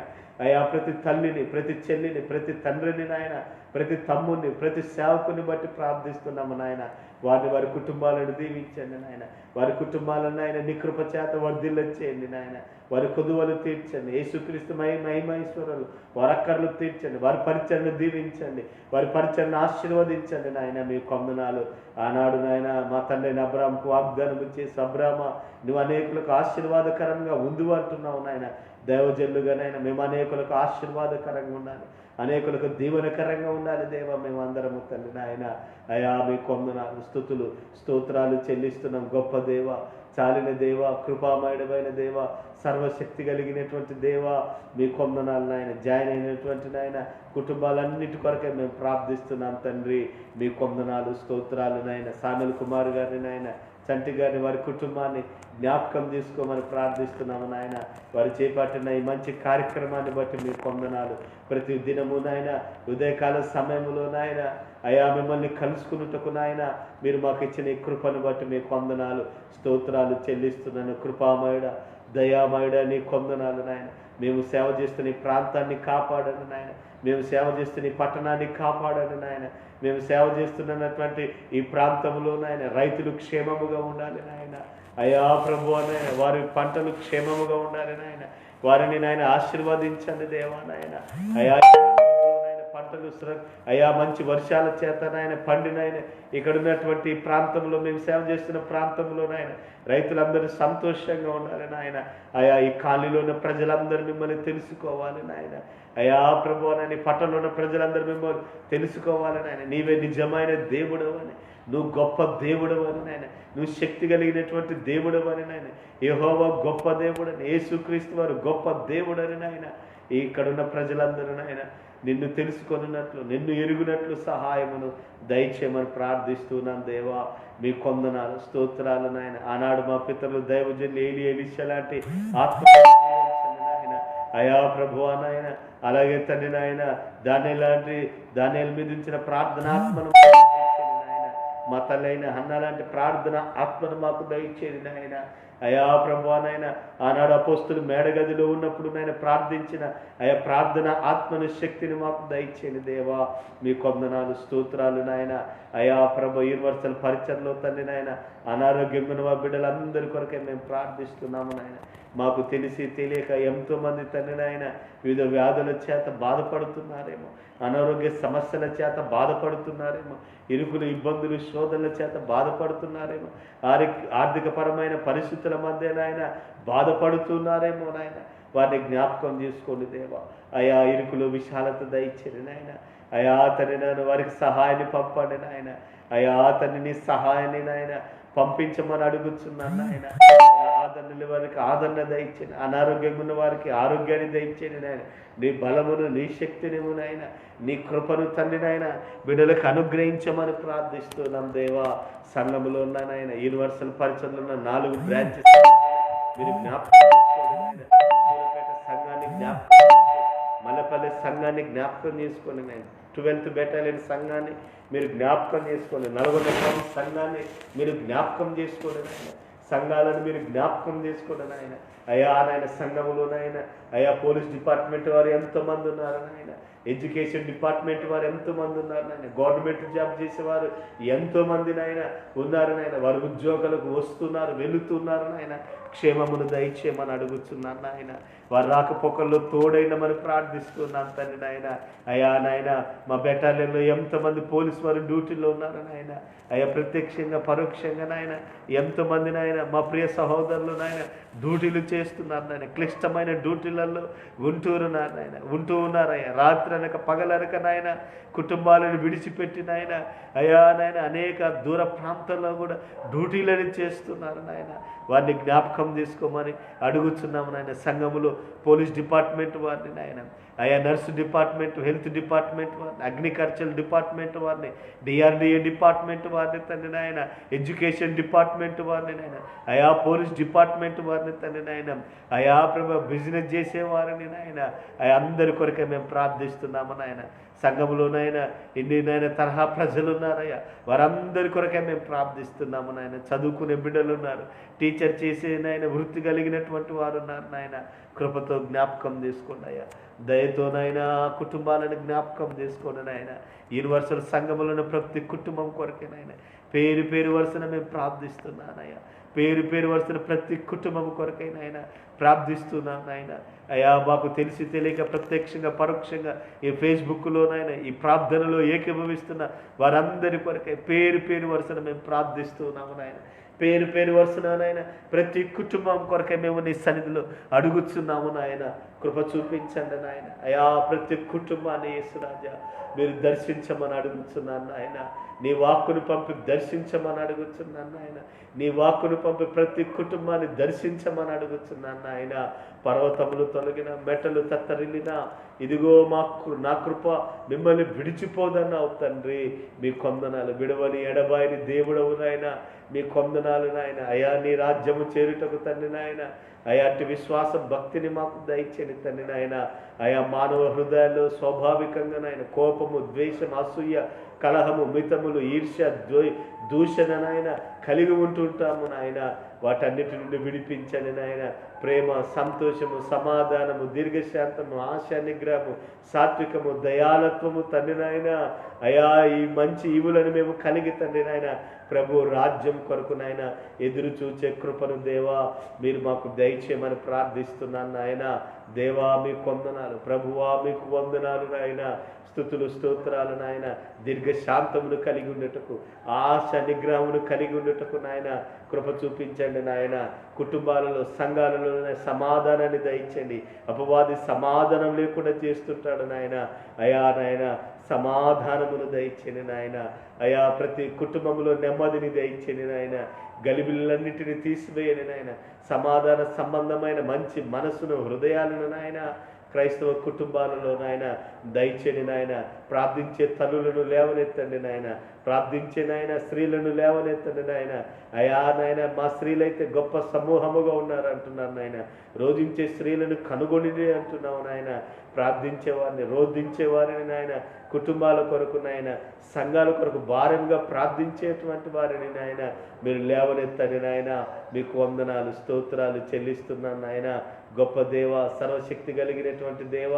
అయా ప్రతి తల్లిని, ప్రతి చెల్లిని, ప్రతి తండ్రిని నాయన, ప్రతి తమ్ముడిని, ప్రతి సేవకుని బట్టి ప్రార్థిస్తున్నాము నాయన. వారి కుటుంబాలను దీవించండి నాయన. వారి కుటుంబాలను నాయన నీ కృప చేత వర్ధిల్లచేయండి నాయన. వారి కొదువలు తీర్చండి. యేసుక్రీస్తు మహిమైశ్వరులు వారి అక్కర్లు తీర్చండి. వారి పరిచయను దీవించండి. వారి పరిచయను ఆశీర్వదించండి నాయన. మీ కొందనాలు ఆనాడు నాయన మా తండ్రి అబ్రాహాముకు వాగ్దానం చేసి అబ్రాహ్మ నువ్వు అనేకులకు ఆశీర్వాదకరంగా ఉంది అంటున్నావు నాయన. దైవజనులుగా నాయన మేము అనేకులకు ఆశీర్వాదకరంగా ఉండాలి, అనేకులకు దీవెనకరంగా ఉండాలి దేవా. మేమందరము తండ్రి నాయన. అయా మీ కొందనాలు స్తుతులు స్తోత్రాలు చెల్లిస్తున్నాం. గొప్ప దేవ, చాలిన దేవ, కృపామయుడమైన దేవ, సర్వశక్తి కలిగినటువంటి దేవ, మీ కొందనాలు నాయన. జాయిన్ అయినటువంటి నాయన కుటుంబాలన్నిటి కొరకే మేము ప్రార్థిస్తున్నాం తండ్రి. మీ కొందనాలు స్తోత్రాలు నాయన. సామెల్ కుమార్ గారిని నాయన, చంటి గారిని, వారి కుటుంబాన్ని జ్ఞాపకం తీసుకోమని ప్రార్థిస్తున్నాము నాయన. వారు చేపట్టిన ఈ మంచి కార్యక్రమాన్ని బట్టి మీ కొందనాలు. ప్రతి దినము నాయన ఉదయకాల సమయంలో నాయన అయా మిమ్మల్ని కలుసుకున్నట్టుకు నాయన మీరు మాకు ఇచ్చిన ఈ కృపను బట్టి మీ కొందనాలు స్తోత్రాలు చెల్లిస్తున్నాను. కృపామయుడ, దయామయుడ నీ కొందనాలు నాయన. మేము సేవ చేస్తున్న ఈ ప్రాంతాన్ని కాపాడండి నాయన. మేము సేవ చేస్తున్న ఈ పట్టణాన్ని కాపాడండి నాయన. మేము సేవ చేస్తున్నటువంటి ఈ ప్రాంతంలో నాయన రైతులు క్షేమముగా ఉండాలి నాయన. అయా ప్రభు నాయన వారి పంటలు క్షేమముగా ఉండాలి నాయన. వారిని నాయన ఆశీర్వదించండి దేవా నాయన. అయా నాయన పంట పంటలు అయా మంచి వర్షాల చేత నాయన పండినాయన ఇక్కడ ఉన్నటువంటి ప్రాంతంలో మేము సేవ చేస్తున్న ప్రాంతంలో నాయన రైతులందరూ సంతోషంగా ఉండాలి నాయన. అయా ఈ కాలనీలో ఉన్న ప్రజలందరూ మిమ్మల్ని తెలుసుకోవాలి నాయన. అయా ప్రభు నాయన పట్టణంలో ఉన్న ప్రజలందరూ మిమ్మల్ని తెలుసుకోవాలి నాయన. నీవే నిజమైన దేవుడవు అని, నువ్వు గొప్ప దేవుడవు అని నాయన, నువ్వు శక్తి కలిగినటువంటి దేవుడవు అని నాయన, యెహోవా గొప్ప దేవుడని, యేసుక్రీస్తు వారు గొప్ప దేవుడని నాయన. ఇక్కడున్న ప్రజలందరూ నాయన నిన్ను తెలుసుకొనున్నట్లు, నిన్ను ఎరుగునట్లు సహాయమును దయచేయమని ప్రార్థిస్తున్నాను దేవా. మీ కొందనాలు స్తోత్రాలు నాయన. ఆనాడు మా పితరులు దైవజనులు ఏలి ఎలీషా లాంటి ఆత్మ నాయన. అయా ప్రభువా నాయన, అలాగే తండ్రి నాయన దానియేలు మీద ఉంచిన ప్రార్థనాత్మను నాయన, మా తల్లైన హన్నా లాంటి ప్రార్థన ఆత్మను మాకు దయచేది నాయన. అయా ప్రభువా నాయన, ఆనాడు అపోస్తులు మేడగదిలో ఉన్నప్పుడు నాయన ప్రార్థించిన అయా ప్రార్థన ఆత్మను శక్తిని మాకు దయచేయండి దేవా. మీ కొందనాలు స్తోత్రాలు నాయన. అయా ప్రభు యూనివర్సల్ పరిచయలో తండ్రి నాయన అనారోగ్యంగా ఉన్న బిడ్డలందరి కొరకే మేము ప్రార్థిస్తున్నాము నాయన. మాకు తెలిసి తెలియక ఎంతోమంది తండ్రి నాయన వివిధ వ్యాధుల చేత బాధపడుతున్నారేమో, అనారోగ్య సమస్యల చేత బాధపడుతున్నారేమో, ఇరుకులు ఇబ్బందులు శోధనల చేత బాధపడుతున్నారేమో, ఆర్థికపరమైన పరిస్థితుల మధ్య నాయన బాధపడుతున్నారేమో నాయన. వారిని జ్ఞాపకం చేసుకోండి దేవా. అయా ఇరుకులు విశాలత దయచేయండి నాయన. అయా తండ్రి నాయన వారికి సహాయాన్ని పంపండి నాయన. అయా తండ్రి నీ సహాయాన్ని నాయన పంపించమని అడుగుతున్నాను నాయన. ఆదరణ వారికి ఆదరణ దయచేయండి, అనారోగ్యంగా ఉన్న వారికి ఆరోగ్యాన్ని దయచేయండి నాయన. నీ బలమును నీ శక్తినిము నాయన, నీ కృపను తండ్రి నాయన బిడ్డలకు అనుగ్రహించమని ప్రార్థిస్తున్నాం దేవా. సంఘములో ఉన్న నాయన యూనివర్సల్ పరిచయంలో ఉన్న 4 బ్రాంచెస్ మీరు జ్ఞాపకం చేసుకోండి నాయన. సూర్యాపేట సంఘాన్ని జ్ఞాపకం చేసుకోండి, మల్లపల్లి సంఘాన్ని జ్ఞాపకం చేసుకోండి నాయన. 12th బెటాలియన్ సంఘాన్ని మీరు జ్ఞాపకం చేసుకోండి, నల్గొండ సంఘాన్ని మీరు జ్ఞాపకం చేసుకోండి నాయన. సంఘాలను మీరు జ్ఞాపకం చేసుకోండి నాయన. అయా నాయన సంఘములో నాయన అయా పోలీస్ డిపార్ట్మెంట్ వారు ఎంతోమంది ఉన్నారు నాయన, ఎడ్యుకేషన్ డిపార్ట్మెంట్ వారు ఎంతోమంది ఉన్నారు నాయన, గవర్నమెంట్ జాబ్ చేసేవారు ఎంతోమంది నాయన ఉన్నారు నాయన. వారు ఉద్యోగాలకు వస్తున్నారు వెళుతున్నారు నాయన. క్షేమమును దయచేయమని అడుగుతున్నాను నాయన. వారు రాకపోకల్లో తోడైనమని ప్రార్థిస్తున్నాను తండ్రి నాయన. అయా నాయన మా బెటాలియన్లో ఎంతమంది పోలీసు వారు డ్యూటీలో ఉన్నారు నాయన. అయా ప్రత్యక్షంగా పరోక్షంగా నాయన ఎంతోమంది నాయన మా ప్రియ సహోదరులు నాయన డ్యూటీలు చేస్తున్నారు నాయన. క్లిష్టమైన డ్యూటీలలో ఉంటూ ఉన్నారయ్యా. రాత్రి అనక పగలనక నాయన కుటుంబాలను విడిచిపెట్టి నాయన అయా నాయన అనేక దూర ప్రాంతాల్లో కూడా డ్యూటీలను చేస్తున్నారు నాయన. వారిని జ్ఞాపకం చేసుకోమని అడుగుతున్నాము నాయన. సంఘములో పోలీస్ డిపార్ట్మెంట్ వారిని నాయన, అయా నర్సు డిపార్ట్మెంట్, హెల్త్ డిపార్ట్మెంట్ వారిని, అగ్రికల్చర్ డిపార్ట్మెంట్ వారిని, డిఆర్డిఏ డిపార్ట్మెంట్ వారిని తండ్రి నాయన, ఎడ్యుకేషన్ డిపార్ట్మెంట్ వారిని నాయన, అయా పోలీస్ డిపార్ట్మెంట్ వారిని తండ్రి నాయన, అయా ప్రభు బిజినెస్ చేసేవారిని నాయన, అయా అందరి కొరకే మేము ప్రార్థిస్తున్నాము నాయన. సంఘములోనైనా ఎన్ని తరహా ప్రజలు ఉన్నారయ్యా, వారందరి కొరకే మేము ప్రార్థిస్తున్నాము నాయన. చదువుకునే బిడ్డలు ఉన్నారు, టీచర్ చేసే నాయన వృత్తి కలిగినటువంటి వారు ఉన్నారు నాయన. కృపతో జ్ఞాపకం చేసుకోండి అయ్యా, దయతో నాయన కుటుంబాలను జ్ఞాపకం చేసుకోండి నాయన. యూనివర్సల్ సంఘములను ప్రతి కుటుంబం కొరకే నాయన పేరు పేరు వరుసన మేము ప్రార్థిస్తున్నానయ్యా. పేరు పేరు వరుసన ప్రతి కుటుంబం కొరకై నాయన ప్రార్థిస్తున్నాను నాయన. అయ్యా మాకు తెలిసి తెలియక ప్రత్యక్షంగా పరోక్షంగా ఈ ఫేస్బుక్లోనైనా ఈ ప్రార్థనలో ఏకీభవిస్తున్న వారందరి కొరకై పేరు పేరు వరుసన మేము ప్రార్థిస్తున్నాము నాయన. పేరు పేరు వరుసన నాయన ప్రతి కుటుంబం కొరకై మేము నీ సన్నిధిలో అడుగుతున్నాము నాయన. కృప చూపించండి నాయన. అయా ప్రతి కుటుంబాన్ని యేసురాజా మీరు దర్శించమని అడుగుతున్నాను నాయన. నీ వాక్కును పంపి దర్శించమని అడుగుతున్నాను నాయన. నీ వాక్కును పంపి ప్రతి కుటుంబాన్ని దర్శించమని అడుగుతున్నాను నాయన. పర్వతములు తొలగిన మెట్టలు తత్తరిల్లినా ఇదిగో నా కృప మిమ్మల్ని విడిచిపోదన్నావు తండ్రి. మీ కొందనాలు విడవని ఎడబాయిని దేవుడవు నాయన. మీ కొందనాలు నాయన. అయా నీ రాజ్యము చేరుటకు తండ్రి నాయన. అయా అట్టి విశ్వాస భక్తిని మాకు దయచేని తండ్రి నాయన. అయా మానవ హృదయాల్లో స్వాభావికంగా నాయన కోపము, ద్వేషం, అసూయ, కలహము, మితములు, ఈర్ష్య, దూషణ నాయన కలిగి ఉంటుంటాము నాయన. వాటన్నిటి నుండి విడిపించండి నాయన. ప్రేమ, సంతోషము, సమాధానము, దీర్ఘశాంతము, ఆశా నిగ్రహము, సాత్వికము, దయాలత్వము తండ్రి నాయన. అయా ఈ మంచి ఈవులను మేము కలిగి తండ్రి నాయన ప్రభు రాజ్యం కొరకు నాయన ఎదురు చూచే కృపను దేవా మీరు మాకు దయచేయమని ప్రార్థిస్తున్నాను నాయన. దేవా మీకు వందనాలు, ప్రభువా మీకు వందనాలు నాయన. స్తుతులు స్తోత్రాలు నాయన. దీర్ఘశాంతమును కలిగి ఉండటకు, ఆశ నిగ్రహమును కలిగి ఉండటకు నాయన కృప చూపించండి నాయన. కుటుంబాలలో సంఘాలలో సమాధానాన్ని దయచండి. అపవాది సమాధానం లేకుండా చేస్తుంటాడు నాయన. అయా నాయన సమాధానమును దయచండి నాయన. అయా ప్రతి కుటుంబంలో నెమ్మదిని దయచండి నాయన. గలిబిలన్నింటినీ తీసివేయని నాయన. సమాధాన సంబంధమైన మంచి మనసును, హృదయాలను నాయన క్రైస్తవ కుటుంబాలలో నాయన దయచేని నాయన. ప్రార్థించే తల్లులను లేవనెత్తండి నాయన. ప్రార్థించే నాయన స్త్రీలను లేవనెత్తండి నాయన. అయా నాయన మా స్త్రీలైతే గొప్ప సమూహముగా ఉన్నారు అంటున్నారు నాయన. రోధించే స్త్రీలను కనుగొని అంటున్నావు నాయన. ప్రార్థించే వారిని, రోధించే వారిని నాయన, కుటుంబాల కొరకు నాయన, సంఘాల కొరకు భారంగా ప్రార్థించేటువంటి వారిని నాయన మీరు లేవనెత్తండి నాయన. మీకు వందనాలు స్తోత్రాలు చెల్లిస్తున్నాను నాయన. గొప్ప దేవ, సర్వశక్తి కలిగినటువంటి దేవ,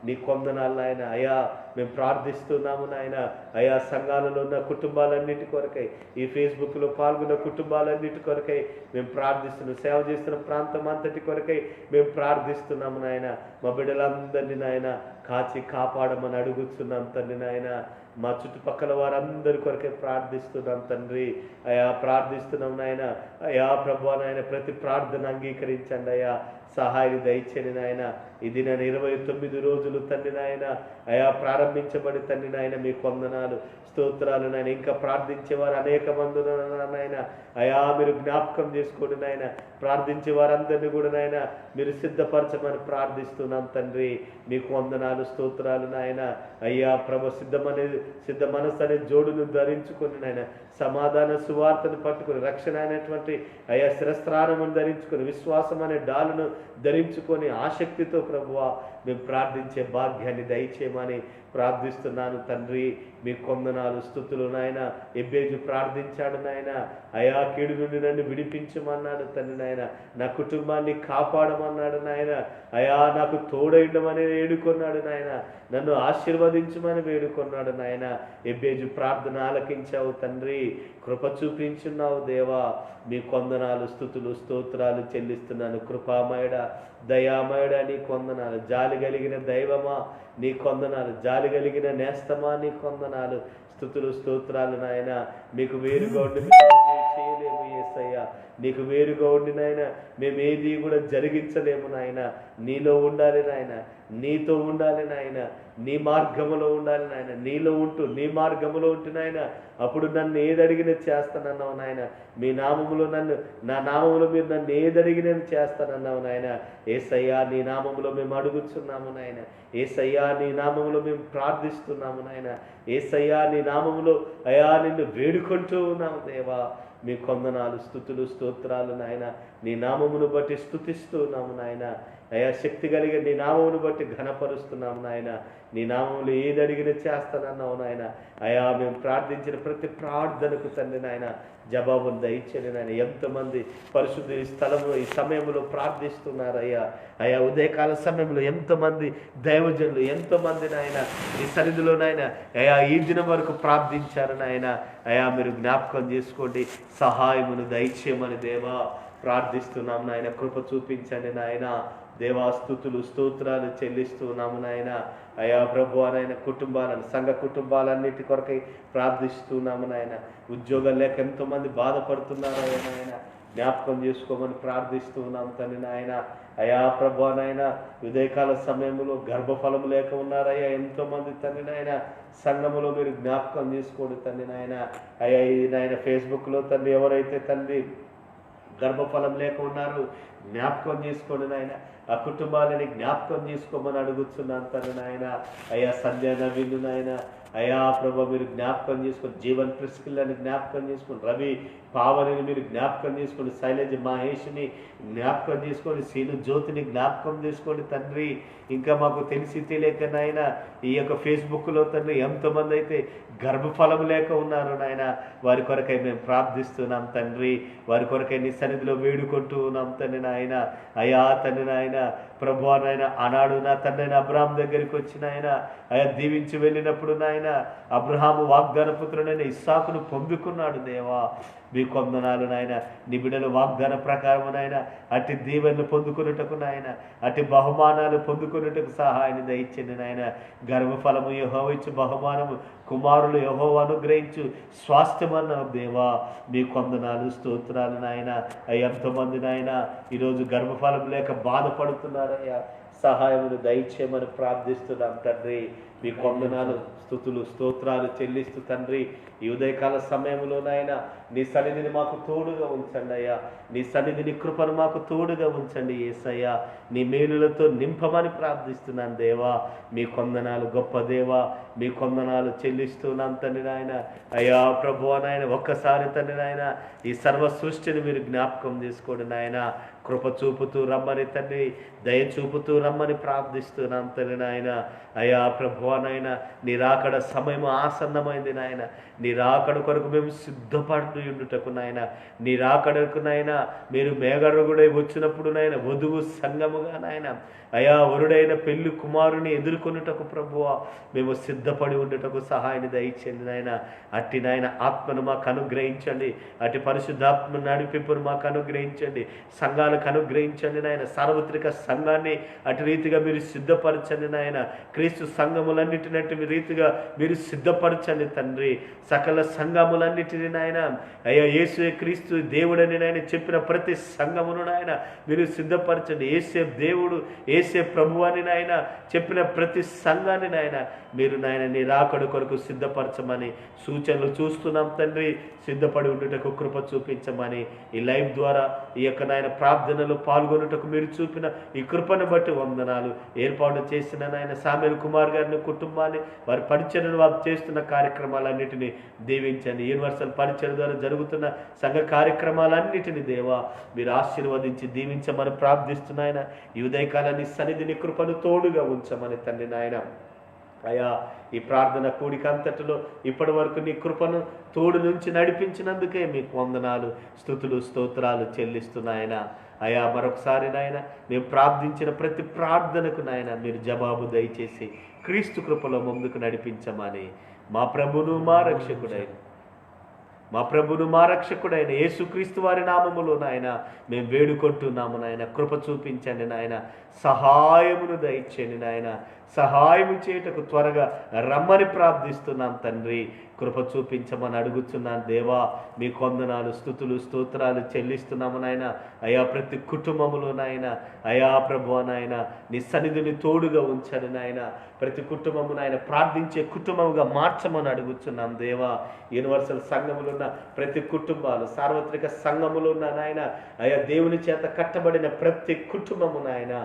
నీ వందనాలు నాయన. అయా మేము ప్రార్థిస్తున్నాము నాయన. అయా సంఘాలలో ఉన్న కుటుంబాలన్నిటి కొరకై, ఈ ఫేస్బుక్లో పాల్గొన్న కుటుంబాలన్నిటి కొరకై మేము ప్రార్థిస్తున్నాం. సేవ చేస్తున్న ప్రాంతం అంతటి కొరకై మేము ప్రార్థిస్తున్నాము నాయన. మా బిడ్డలందరినీ నాయన కాచి కాపాడమని అడుగుతున్నాం తండ్రి నాయన. మా చుట్టుపక్కల వారందరి కొరకే ప్రార్థిస్తున్నాం తండ్రి. అయా ప్రార్థిస్తున్నాం నాయన. అయా ప్రభువా నాయన ప్రతి ప్రార్థన అంగీకరించండి అయా. సహాయం దయచేయండి నాయన. ఇది నేను 29 రోజులు తండ్రి నాయన అయా ప్రారంభించబడి తండ్రి నాయన మీకు వందనాలు స్తోత్రాలు నాయన. ఇంకా ప్రార్థించేవారు అనేక మంది నాయన. అయా మీరు జ్ఞాపకం చేసుకోండి నాయన. ప్రార్థించే వారందరినీ కూడా నాయన మీరు సిద్ధపరచమని ప్రార్థిస్తున్నాం తండ్రి. మీకు వందనాలు స్తోత్రాలు నాయన. అయ్యా ప్రభు సిద్ధ మనస్సు అనే జోడును ధరించుకొని నాయన, సమాధాన సువార్తను పట్టుకొని, రక్షణ అనేటువంటి అయా శిరస్త్రాణమును ధరించుకొని, విశ్వాసం అనే డాలును ధరించుకొని ఆసక్తితో ప్రభువా మేము ప్రార్థించే భాగ్యాన్ని దయచేయమని ప్రార్థిస్తున్నాను తండ్రి. మీ కొందనాలు స్తుతులు నాయన. ఎబ్బేజు ప్రార్థించాడు నాయన. అయా కీడు నుండి నన్ను విడిపించమన్నాడు తండ్రి నాయన. నా కుటుంబాన్ని కాపాడమన్నాడు నాయన. అయా నాకు తోడైండమని వేడుకొన్నాడు నాయన. నన్ను ఆశీర్వదించమని వేడుకొన్నాడు నాయన. ఎబ్బేజు ప్రార్థన ఆలకించావు తండ్రి. కృప చూపించున్నావు దేవా. మీ కొందనాలు స్తుతులు స్తోత్రాలు చెల్లిస్తున్నాను. కృపామయుడ, దయామయుడ నీ కొందనాలు. జాలి కలిగిన దైవమా నీ కొందనాలు. జాలి కలిగిన నేస్తమా నీ కొందనాలు. స్తుతులు స్తోత్రాలు నాయన. మీకు వేరుగా ఉండి చేయలేము యేసయ్యా. నీకు వేరుగా ఉండి నాయన మేమేది కూడా జరిగించలేము నాయన. నీలో ఉండాలి నాయన, నీతో ఉండాలి నాయన, నీ మార్గములో ఉండాలి నాయన. నీలో ఉంటూ నీ మార్గములో ఉంటూ నాయన అప్పుడు నన్ను ఏది అడిగినా చేస్తానన్నావు నాయన. మీ నామములో నా నామములో మీరు నన్ను ఏది అడిగినా చేస్తానన్నావు నాయన. యేసయ్యా నీ నామములో మేము అడుగుతున్నాము నాయన. యేసయ్యా నీ నామములో మేము ప్రార్థిస్తున్నాము నాయన. యేసయ్యా నీ నామములో అయా నిన్ను వేడుకుంటూ ఉన్నాము దేవా. మీ కొందనాలు స్తుతులు స్తోత్రాలు నాయన. నీ నామమును బట్టి స్తుతిస్తున్నాము నాయన. అయా శక్తి కలిగి నీ నామమును బట్టి ఘనపరుస్తున్నాము నాయన. నీ నామములు ఏది అడిగినా చేస్తానన్నావు నాయన. అయా మేము ప్రార్థించిన ప్రతి ప్రార్థనకు తండ్రి నాయన జవాబును దయచేయండి నాయన. ఎంతమంది పరిశుద్ధ ఈ స్థలంలో ఈ సమయంలో ప్రార్థిస్తున్నారు అయ్యా. అయా ఉదయకాల సమయంలో ఎంతమంది దైవజనులు, ఎంతోమంది నాయన ఈ సన్నిధిలో నాయన అయా ఈ దినం వరకు ప్రార్థించారు నాయన. అయా మీరు జ్ఞాపకం చేసుకోండి, సహాయమును దయచేయమని దేవా ప్రార్థిస్తున్నాం నాయన. కృప చూపించండి నాయన. దేవా స్తుతులు స్తోత్రాలు చెల్లిస్తున్నాము నాయన. అయా ప్రభువా నాయన కుటుంబాలను, సంఘ కుటుంబాలన్నిటి కొరకై ప్రార్థిస్తున్నాము నాయన. ఉద్యోగాలు లేక ఎంతోమంది బాధపడుతున్నారు అయ్యా నాయన. జ్ఞాపకం చేసుకోమని ప్రార్థిస్తున్నాం తండ్రి నాయన. అయా ప్రభువా నాయన ఉదయకాల సమయంలో గర్భఫలం లేక ఉన్నారయ్యా ఎంతోమంది తండ్రి నాయన. సంఘములో మీరు జ్ఞాపకం చేసుకోండి తండ్రి నాయన. అయ్యా ఇది నాయన ఫేస్బుక్లో తండ్రి ఎవరైతే తండ్రి గర్భఫలం లేక ఉన్నారు జ్ఞాపకం చేసుకోండి నాయన. ఆ కుటుంబాలని జ్ఞాపకం చేసుకోమని అడుగుతున్నాను తండ్రి నాయన. అయ్యా సంధ్యా నవీను నాయన. అయా ప్రభు మీరు జ్ఞాపకం చేసుకోండి. జీవన్ ప్రిస్కిల్ని జ్ఞాపకం చేసుకోండి. రవి పావనిని మీరు జ్ఞాపకం చేసుకోండి. శైలజ మహేష్ని జ్ఞాపకం చేసుకోండి. సీను జ్యోతిని జ్ఞాపకం చేసుకోండి తండ్రి. ఇంకా మాకు తెలిసి తెలియక నాయన ఈ యొక్క ఫేస్బుక్లో తండ్రి ఎంతోమంది అయితే గర్భఫలం లేక ఉన్నారు నాయన. వారి కొరకై మేము ప్రార్థిస్తున్నాం తండ్రి. వారి కొరకై నీ సన్నిధిలో వేడుకుంటూ ఉన్నాం తండ్రి నాయన. అయా తండ్రి నాయన ప్రభువా నాయన ఆనాడు నా తండ్రి అబ్రహాం దగ్గరికి వచ్చిన ఆయన అయా దీవించి వెళ్ళినప్పుడు నాయన అబ్రహాము వాగ్దాన పుత్రుడైన ఇస్సాకును పొందుకున్నాడు దేవా. మీ కొందనాలు నాయన. నీ బిడ్డలు వాగ్దాన ప్రకారం నాయన అటు దీవెనలు పొందుకున్నటకు నాయన, అటు బహుమానాలు పొందుకున్నటకు సహాయాన్ని దయచండి నాయన. గర్భఫలము యెహోవా ఇచ్చు బహుమానము, కుమారులు యెహోవా అనుగ్రహించు స్వాస్థ్యమన్న దేవా మీ కొందనాలు, స్తోత్రాలు నాయన. ఎంతోమంది నాయన ఈరోజు గర్భఫలం లేక బాధపడుతున్నారయ్యా, సహాయమును దయచేయమని ప్రార్థిస్తున్నాం తండ్రి. మీ కొందనాలు, స్తుతులు, స్తోత్రాలు చెల్లిస్తూ తండ్రి ఈ ఉదయకాల సమయంలో నాయన నీ సన్నిధిని మాకు తోడుగా ఉంచండి అయ్యా. నీ సన్నిధిని కృపను మాకు తోడుగా ఉంచండి యేసయ్యా. నీ మేలులతో నింపమని ప్రార్థిస్తున్నాను దేవా. మీ కొందనాలు గొప్ప దేవా, మీ కొందనాలు చెల్లిస్తున్నాం తండ్రి నాయన. అయ్యా ప్రభువా నాయన, ఒక్కసారి తండ్రి నాయన ఈ సర్వ సృష్టిని మీరు జ్ఞాపకం చేసుకోండి నాయన. కృప చూపుతూ రమ్మని తండ్రి, దయ చూపుతూ రమ్మని ప్రార్థిస్తున్నాం తండ్రి నాయన. అయ్యా ప్రభువా నాయన, నీ రాకడ సమయం ఆసన్నమైంది నాయన. నీ రాకడ కొరకు మేము సిద్ధపడుతూ ఉండుటకు నాయన, నీ రాకడకు నాయన మీరు మేఘరుగుడై వచ్చినప్పుడు నాయన వధువు సంగముగా నాయన అయా వరుడైన పెళ్లి కుమారుని ఎదుర్కొనుటకు ప్రభువా మేము సిద్ధపడి ఉండటకు సహాయాన్ని దయచేయండి నాయన. అట్టి నాయన ఆత్మను మాకు అనుగ్రహించండి, అట్టి పరిశుద్ధాత్మ నడిపింపును మాకు అనుగ్రహించండి, సంఘాలకు అనుగ్రహించండి నాయన. సార్వత్రిక సంఘాన్ని అటు రీతిగా మీరు సిద్ధపరచండి నాయన. క్రీస్తు సంఘములన్నిటినట్టు రీతిగా మీరు సిద్ధపరచండి తండ్రి. సకల సంఘములన్నిటిని నాయన అయ్యా యేసు క్రీస్తు దేవుడని నాయన చెప్పిన ప్రతి సంఘమును నాయన మీరు సిద్ధపరచండి. యేసే దేవుడు, యేసే ప్రభు అని నాయన చెప్పిన ప్రతి సంఘాన్ని నాయన మీరు నాయన నీ రాకడ కొరకు సిద్ధపరచమని సూచనలు చూస్తున్నాం తండ్రి. సిద్ధపడి ఉండుటకు కృప చూపించమని ఈ లైవ్ ద్వారా ఈ యొక్క నాయన ప్రార్థనలో పాల్గొనుటకు మీరు చూపిన ఈ కృపను బట్టి వందనాలు. ఏర్పాటు చేసిన నాయన సామెల్ కుమార్ గారిని, కుటుంబాన్ని, వారి పరిచర్యను వారు చేస్తున్న కార్యక్రమాలన్నిటినీ దీవించండి. యూనివర్సల్ పరిచర్య ద్వారా జరుగుతున్న సంఘ కార్యక్రమాలన్నిటినీ దేవా మీరు ఆశీర్వదించి దీవించమని ప్రార్థిస్తున్నాయన. ఈ ఉదయకాలాన్ని సన్నిధిని కృపను తోడుగా ఉంచమని తండ్రి నాయన. అయా ఈ ప్రార్థన కూడిక అంతటిలో ఇప్పటి వరకు నీ కృపను తోడు నుంచి నడిపించినందుకే మీకు వందనాలు, స్తుతులు, స్తోత్రాలు చెల్లిస్తున్నాయన. అయా మరొకసారి నాయన మేము ప్రార్థించిన ప్రతి ప్రార్థనకు నాయన మీరు జవాబు దయచేసి క్రీస్తు కృపలో ముందుకు నడిపించమని మా ప్రభును మా రక్షకుడైన యేసుక్రీస్తు వారి నామములో నాయన మేము వేడుకుంటున్నాము నాయన. కృప చూపించండి నాయన, సహాయమును దయచేయండి నాయన. సహాయము చేయుటకు త్వరగా రమ్మని ప్రార్థిస్తున్నాం తండ్రి. కృప చూపించమని అడుగుతున్నాను దేవా. మీ కొందనాలు, స్తుతులు, స్తోత్రాలు చెల్లిస్తున్నాము నాయన. అయా ప్రతి కుటుంబములో నాయన అయా ప్రభువా నాయన నీ సన్నిధిని తోడుగా ఉంచండి నాయన. ప్రతి కుటుంబము నాయన ప్రార్థించే కుటుంబముగా మార్చమని అడుగుతున్నాం దేవా. యూనివర్సల్ సంఘములు ఉన్న ప్రతి కుటుంబాలు, సార్వత్రిక సంఘములు ఉన్న నాయన అయా దేవుని చేత కట్టబడిన ప్రతి కుటుంబము నాయన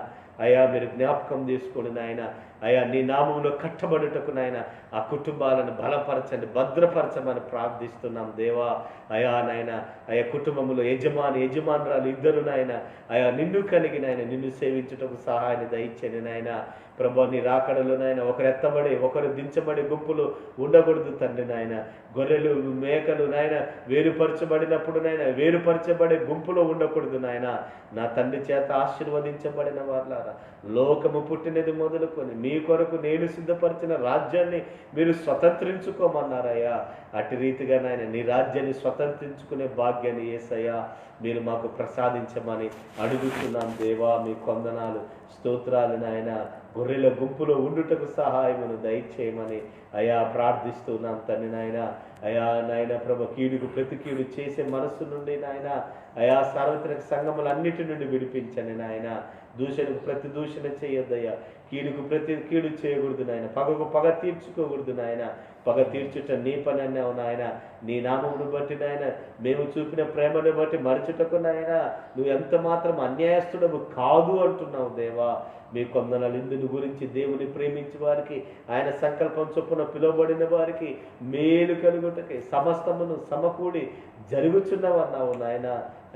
అయా మీరు జ్ఞాపకం చేసుకోండి నాయన. అయా నీ నామంలో కట్టబడుటకు నాయన ఆ కుటుంబాలను బలపరచండి, భద్రపరచమని ప్రార్థిస్తున్నాం దేవా. అయా నాయన అయా కుటుంబంలో యజమానురాలు ఇద్దరు నాయన అయా నిన్ను కలిగి నాయన నిన్ను సేవించుటకు సహాయాన్ని దయచేయండి నాయన. ప్రభు నీ రాకడలో నాయన ఒకరు ఎత్తబడి ఒకరు దించబడి గుంపులు ఉండకూడదు తండ్రి నాయన. గొర్రెలు మేకలు నాయన వేరుపరచబడినప్పుడు నాయన వేరుపరచబడే గుంపులో ఉండకూడదు నాయన. నా తండ్రి చేత ఆశీర్వదించబడిన వారులారా, లోకము పుట్టినది మొదలుకొని మీ కొరకు నేను సిద్ధపరిచిన రాజ్యాన్ని మీరు స్వతంత్రించుకోమన్నారయ్యా. అటు రీతిగా నాయన నీ రాజ్యాన్ని స్వతంత్రించుకునే భాగ్యాన్ని యేసయ్యా మీరు మాకు ప్రసాదించమని అడుగుతున్నాం దేవా. మీ కొందనాలు, స్తోత్రాలు నాయన. గొర్రెల గుంపులో ఉండుటకు సహాయమును దయచేయమని అయా ప్రార్థిస్తున్నాం తండ్రి నాయన. అయా నాయన ప్రభు కీడుకు ప్రతి కీడు చేసే మనస్సు నుండి నాయన అయా సార్వత్రిక సంఘములన్నిటి నుండి విడిపించండి నాయన. దూషణకు ప్రతి దూషణ చేయొద్దయ్యా, కీడుకు ప్రతి కీడు చేయకూడదు నాయన. పగకు పగ తీర్చుకోకూడదు నాయన. పగ తీర్చుట నీ పని అన్నావు నాయన. నీ నామమును బట్టి నాయన మేము చూపిన ప్రేమను బట్టి మరచుటకు నాయన నువ్వు ఎంత మాత్రం అన్యాయస్తుడవు కాదు అంటున్నావు దేవా. మీ కొందనాలు ఇందుని గురించి దేవుని ప్రేమించి వారికి, ఆయన సంకల్పం చొప్పున పిలువబడిన వారికి మేలు కలుగుటకి సమస్తమును సమకూడి జరుగుచున్నవన్నావు నాయన.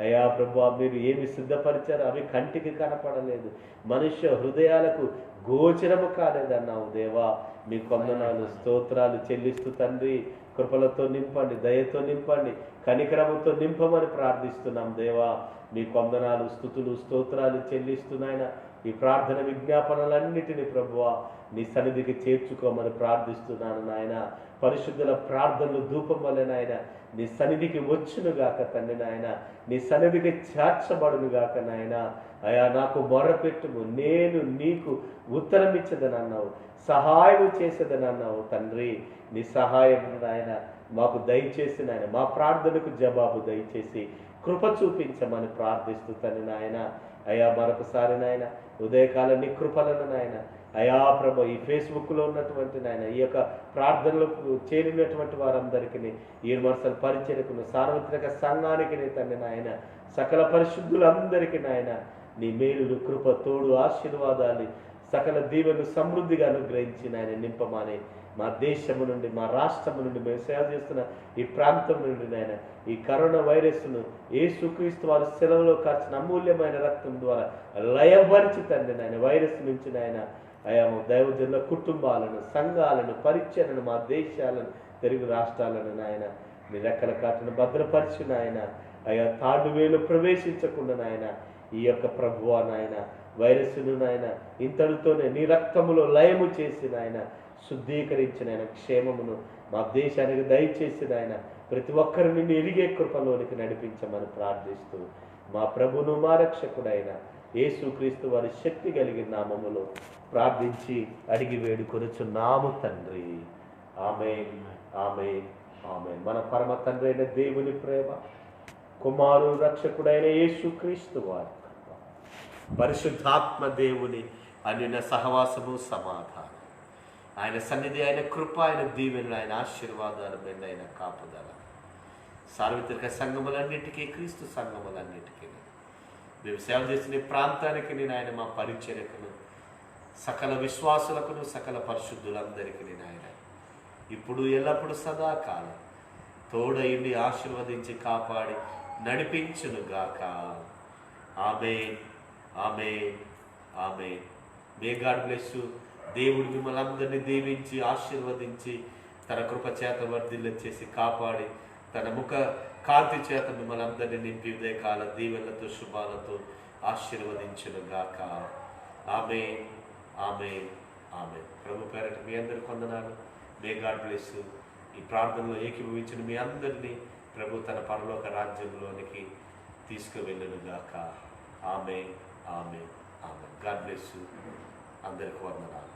అయా ప్రభు మీరు ఏమి సిద్ధపరిచారో అవి కంటికి కనపడలేదు, మనుష్య హృదయాలకు గోచరము కాలేదన్నావు దేవా. మీ కొందనాలు, స్తోత్రాలు చెల్లిస్తూ తండ్రి కృపలతో నింపండి, దయతో నింపండి, కనికరముతో నింపమని ప్రార్థిస్తున్నాం దేవా. మీ కొందనాలు, స్తుతులు, స్తోత్రాలు చెల్లిస్తున్నాయన. ఈ ప్రార్థన విజ్ఞాపనలన్నిటినీ ప్రభువా నీ సన్నిధికి చేర్చుకోమని ప్రార్థిస్తున్నాను నాయన. పరిశుద్ధుల ప్రార్థనలు ధూపం వల్ల నాయన నీ సన్నిధికి వచ్చునుగాక తండ్రి నాయన, నీ సన్నిధికి చేర్చబడునుగాక నాయన. అయా నాకు మొరపెట్టుము, నేను నీకు ఉత్తరం ఇచ్చదని అన్నావు, సహాయం చేసేదని అన్నావు తండ్రి. నీ సహాయం నాయన మాకు దయచేసి నాయన, మా ప్రార్థనకు జవాబు దయచేసి కృప చూపించమని ప్రార్థిస్తూ తండ్రి నాయన. అయా మరొకసారి నాయన ఉదయకాలం నీ కృపలను నాయన అయా ప్రభు ఈ ఫేస్బుక్లో ఉన్నటువంటి నాయన ఈ యొక్క ప్రార్థనలకు చేరినటువంటి వారందరికీ ఈ మనసల పరిచయకును సార్వత్రిక సంఘానికి తండ్రి నాయన సకల పరిశుద్ధులందరికీ నాయన నీ మేలులు కృప తోడు ఆశీర్వాదాలు సకల దీవెనలు సమృద్ధిగా అనుగ్రహించి నాయన నింపమాని మా దేశము నుండి మా రాష్ట్రము నుండి మేము సేవ చేస్తున్న ఈ ప్రాంతం నుండి నాయన ఈ కరోనా వైరస్ను యేసుక్రీస్తు వారి సెలవులో కార్చిన అమూల్యమైన రక్తం ద్వారా లయపరిచి తండ్రి నాయన వైరస్ నుంచి నాయన అయా దైవజనుల కుటుంబాలను సంఘాలను పరిచయను మా దేశాలను తెలుగు రాష్ట్రాలను నాయన మీ రెక్కల కాటును భద్రపరిచి నాయన అయా తాడు వేలు ప్రవేశించకుండా నాయన ఈ యొక్క ప్రభువా నాయన వైరస్ను నాయన ఇంతటితోనే నీ రక్తములో లయము చేసి నాయన శుద్ధీకరించిన ఆయన క్షేమమును మా దేశానికి దయచేసి ఆయన ప్రతి ఒక్కరిని నిన్ను ఎరిగే కృపలోనికి నడిపించమని ప్రార్థిస్తూ మా ప్రభును మా రక్షకుడైన యేసుక్రీస్తు వారి శక్తి కలిగిన నామములో ప్రార్థించి అడిగి వేడుకొనుచున్నాము తండ్రి. ఆమేన్, ఆమేన్, ఆమేన్. మన పరమ తండ్రి అయిన దేవుని ప్రేమ, కుమారుడు రక్షకుడైన యేసుక్రీస్తు వారి పరిశుద్ధాత్మ దేవుని అన్యున సహవాసము సమాధానం ఆయన సన్నిధి ఆయన కృప ఆయన దీవెనలు ఆయన ఆశీర్వాదాలు మీద ఆయన కాపుదల సార్వత్రిక సంఘములన్నిటికీ క్రీస్తు సంఘములన్నిటికీ మేము సేవ చేసిన ప్రాంతానికి నేను ఆయన మా పరిచర్యకును సకల విశ్వాసులకును సకల పరిశుద్ధులందరికీ నేను ఆయన ఇప్పుడు ఎల్లప్పుడు సదాకాలం తోడయుండి ఆశీర్వదించి కాపాడి నడిపించునుగాక. ఆమేన్, ఆమేన్, ఆమేన్. May God bless you. దేవుడు మిమ్మల్ని అందరినీ దీవించి ఆశీర్వదించి తన కృప చేత వర్ధిల్ల చేసి కాపాడి తన ముఖ కాంతి చేత మిమ్మల్ని అందరినీ నింపి ఉదయకాల దీవెనలతో శుభాలతో ఆశీర్వదించునుగాక. ఆమేన్, ఆమేన్, ఆమేన్. ప్రభు పేరట మీ అందరికి వందనాలు. May God bless you. ఈ ప్రార్థనలో ఏకీభవించిన మీ అందరినీ ప్రభు తన పరలోక రాజ్యంలోనికి తీసుకువెళ్ళనుగాక. ఆమేన్, ఆమేన్, ఆమేన్. God bless you. అందరికి వందనాలు.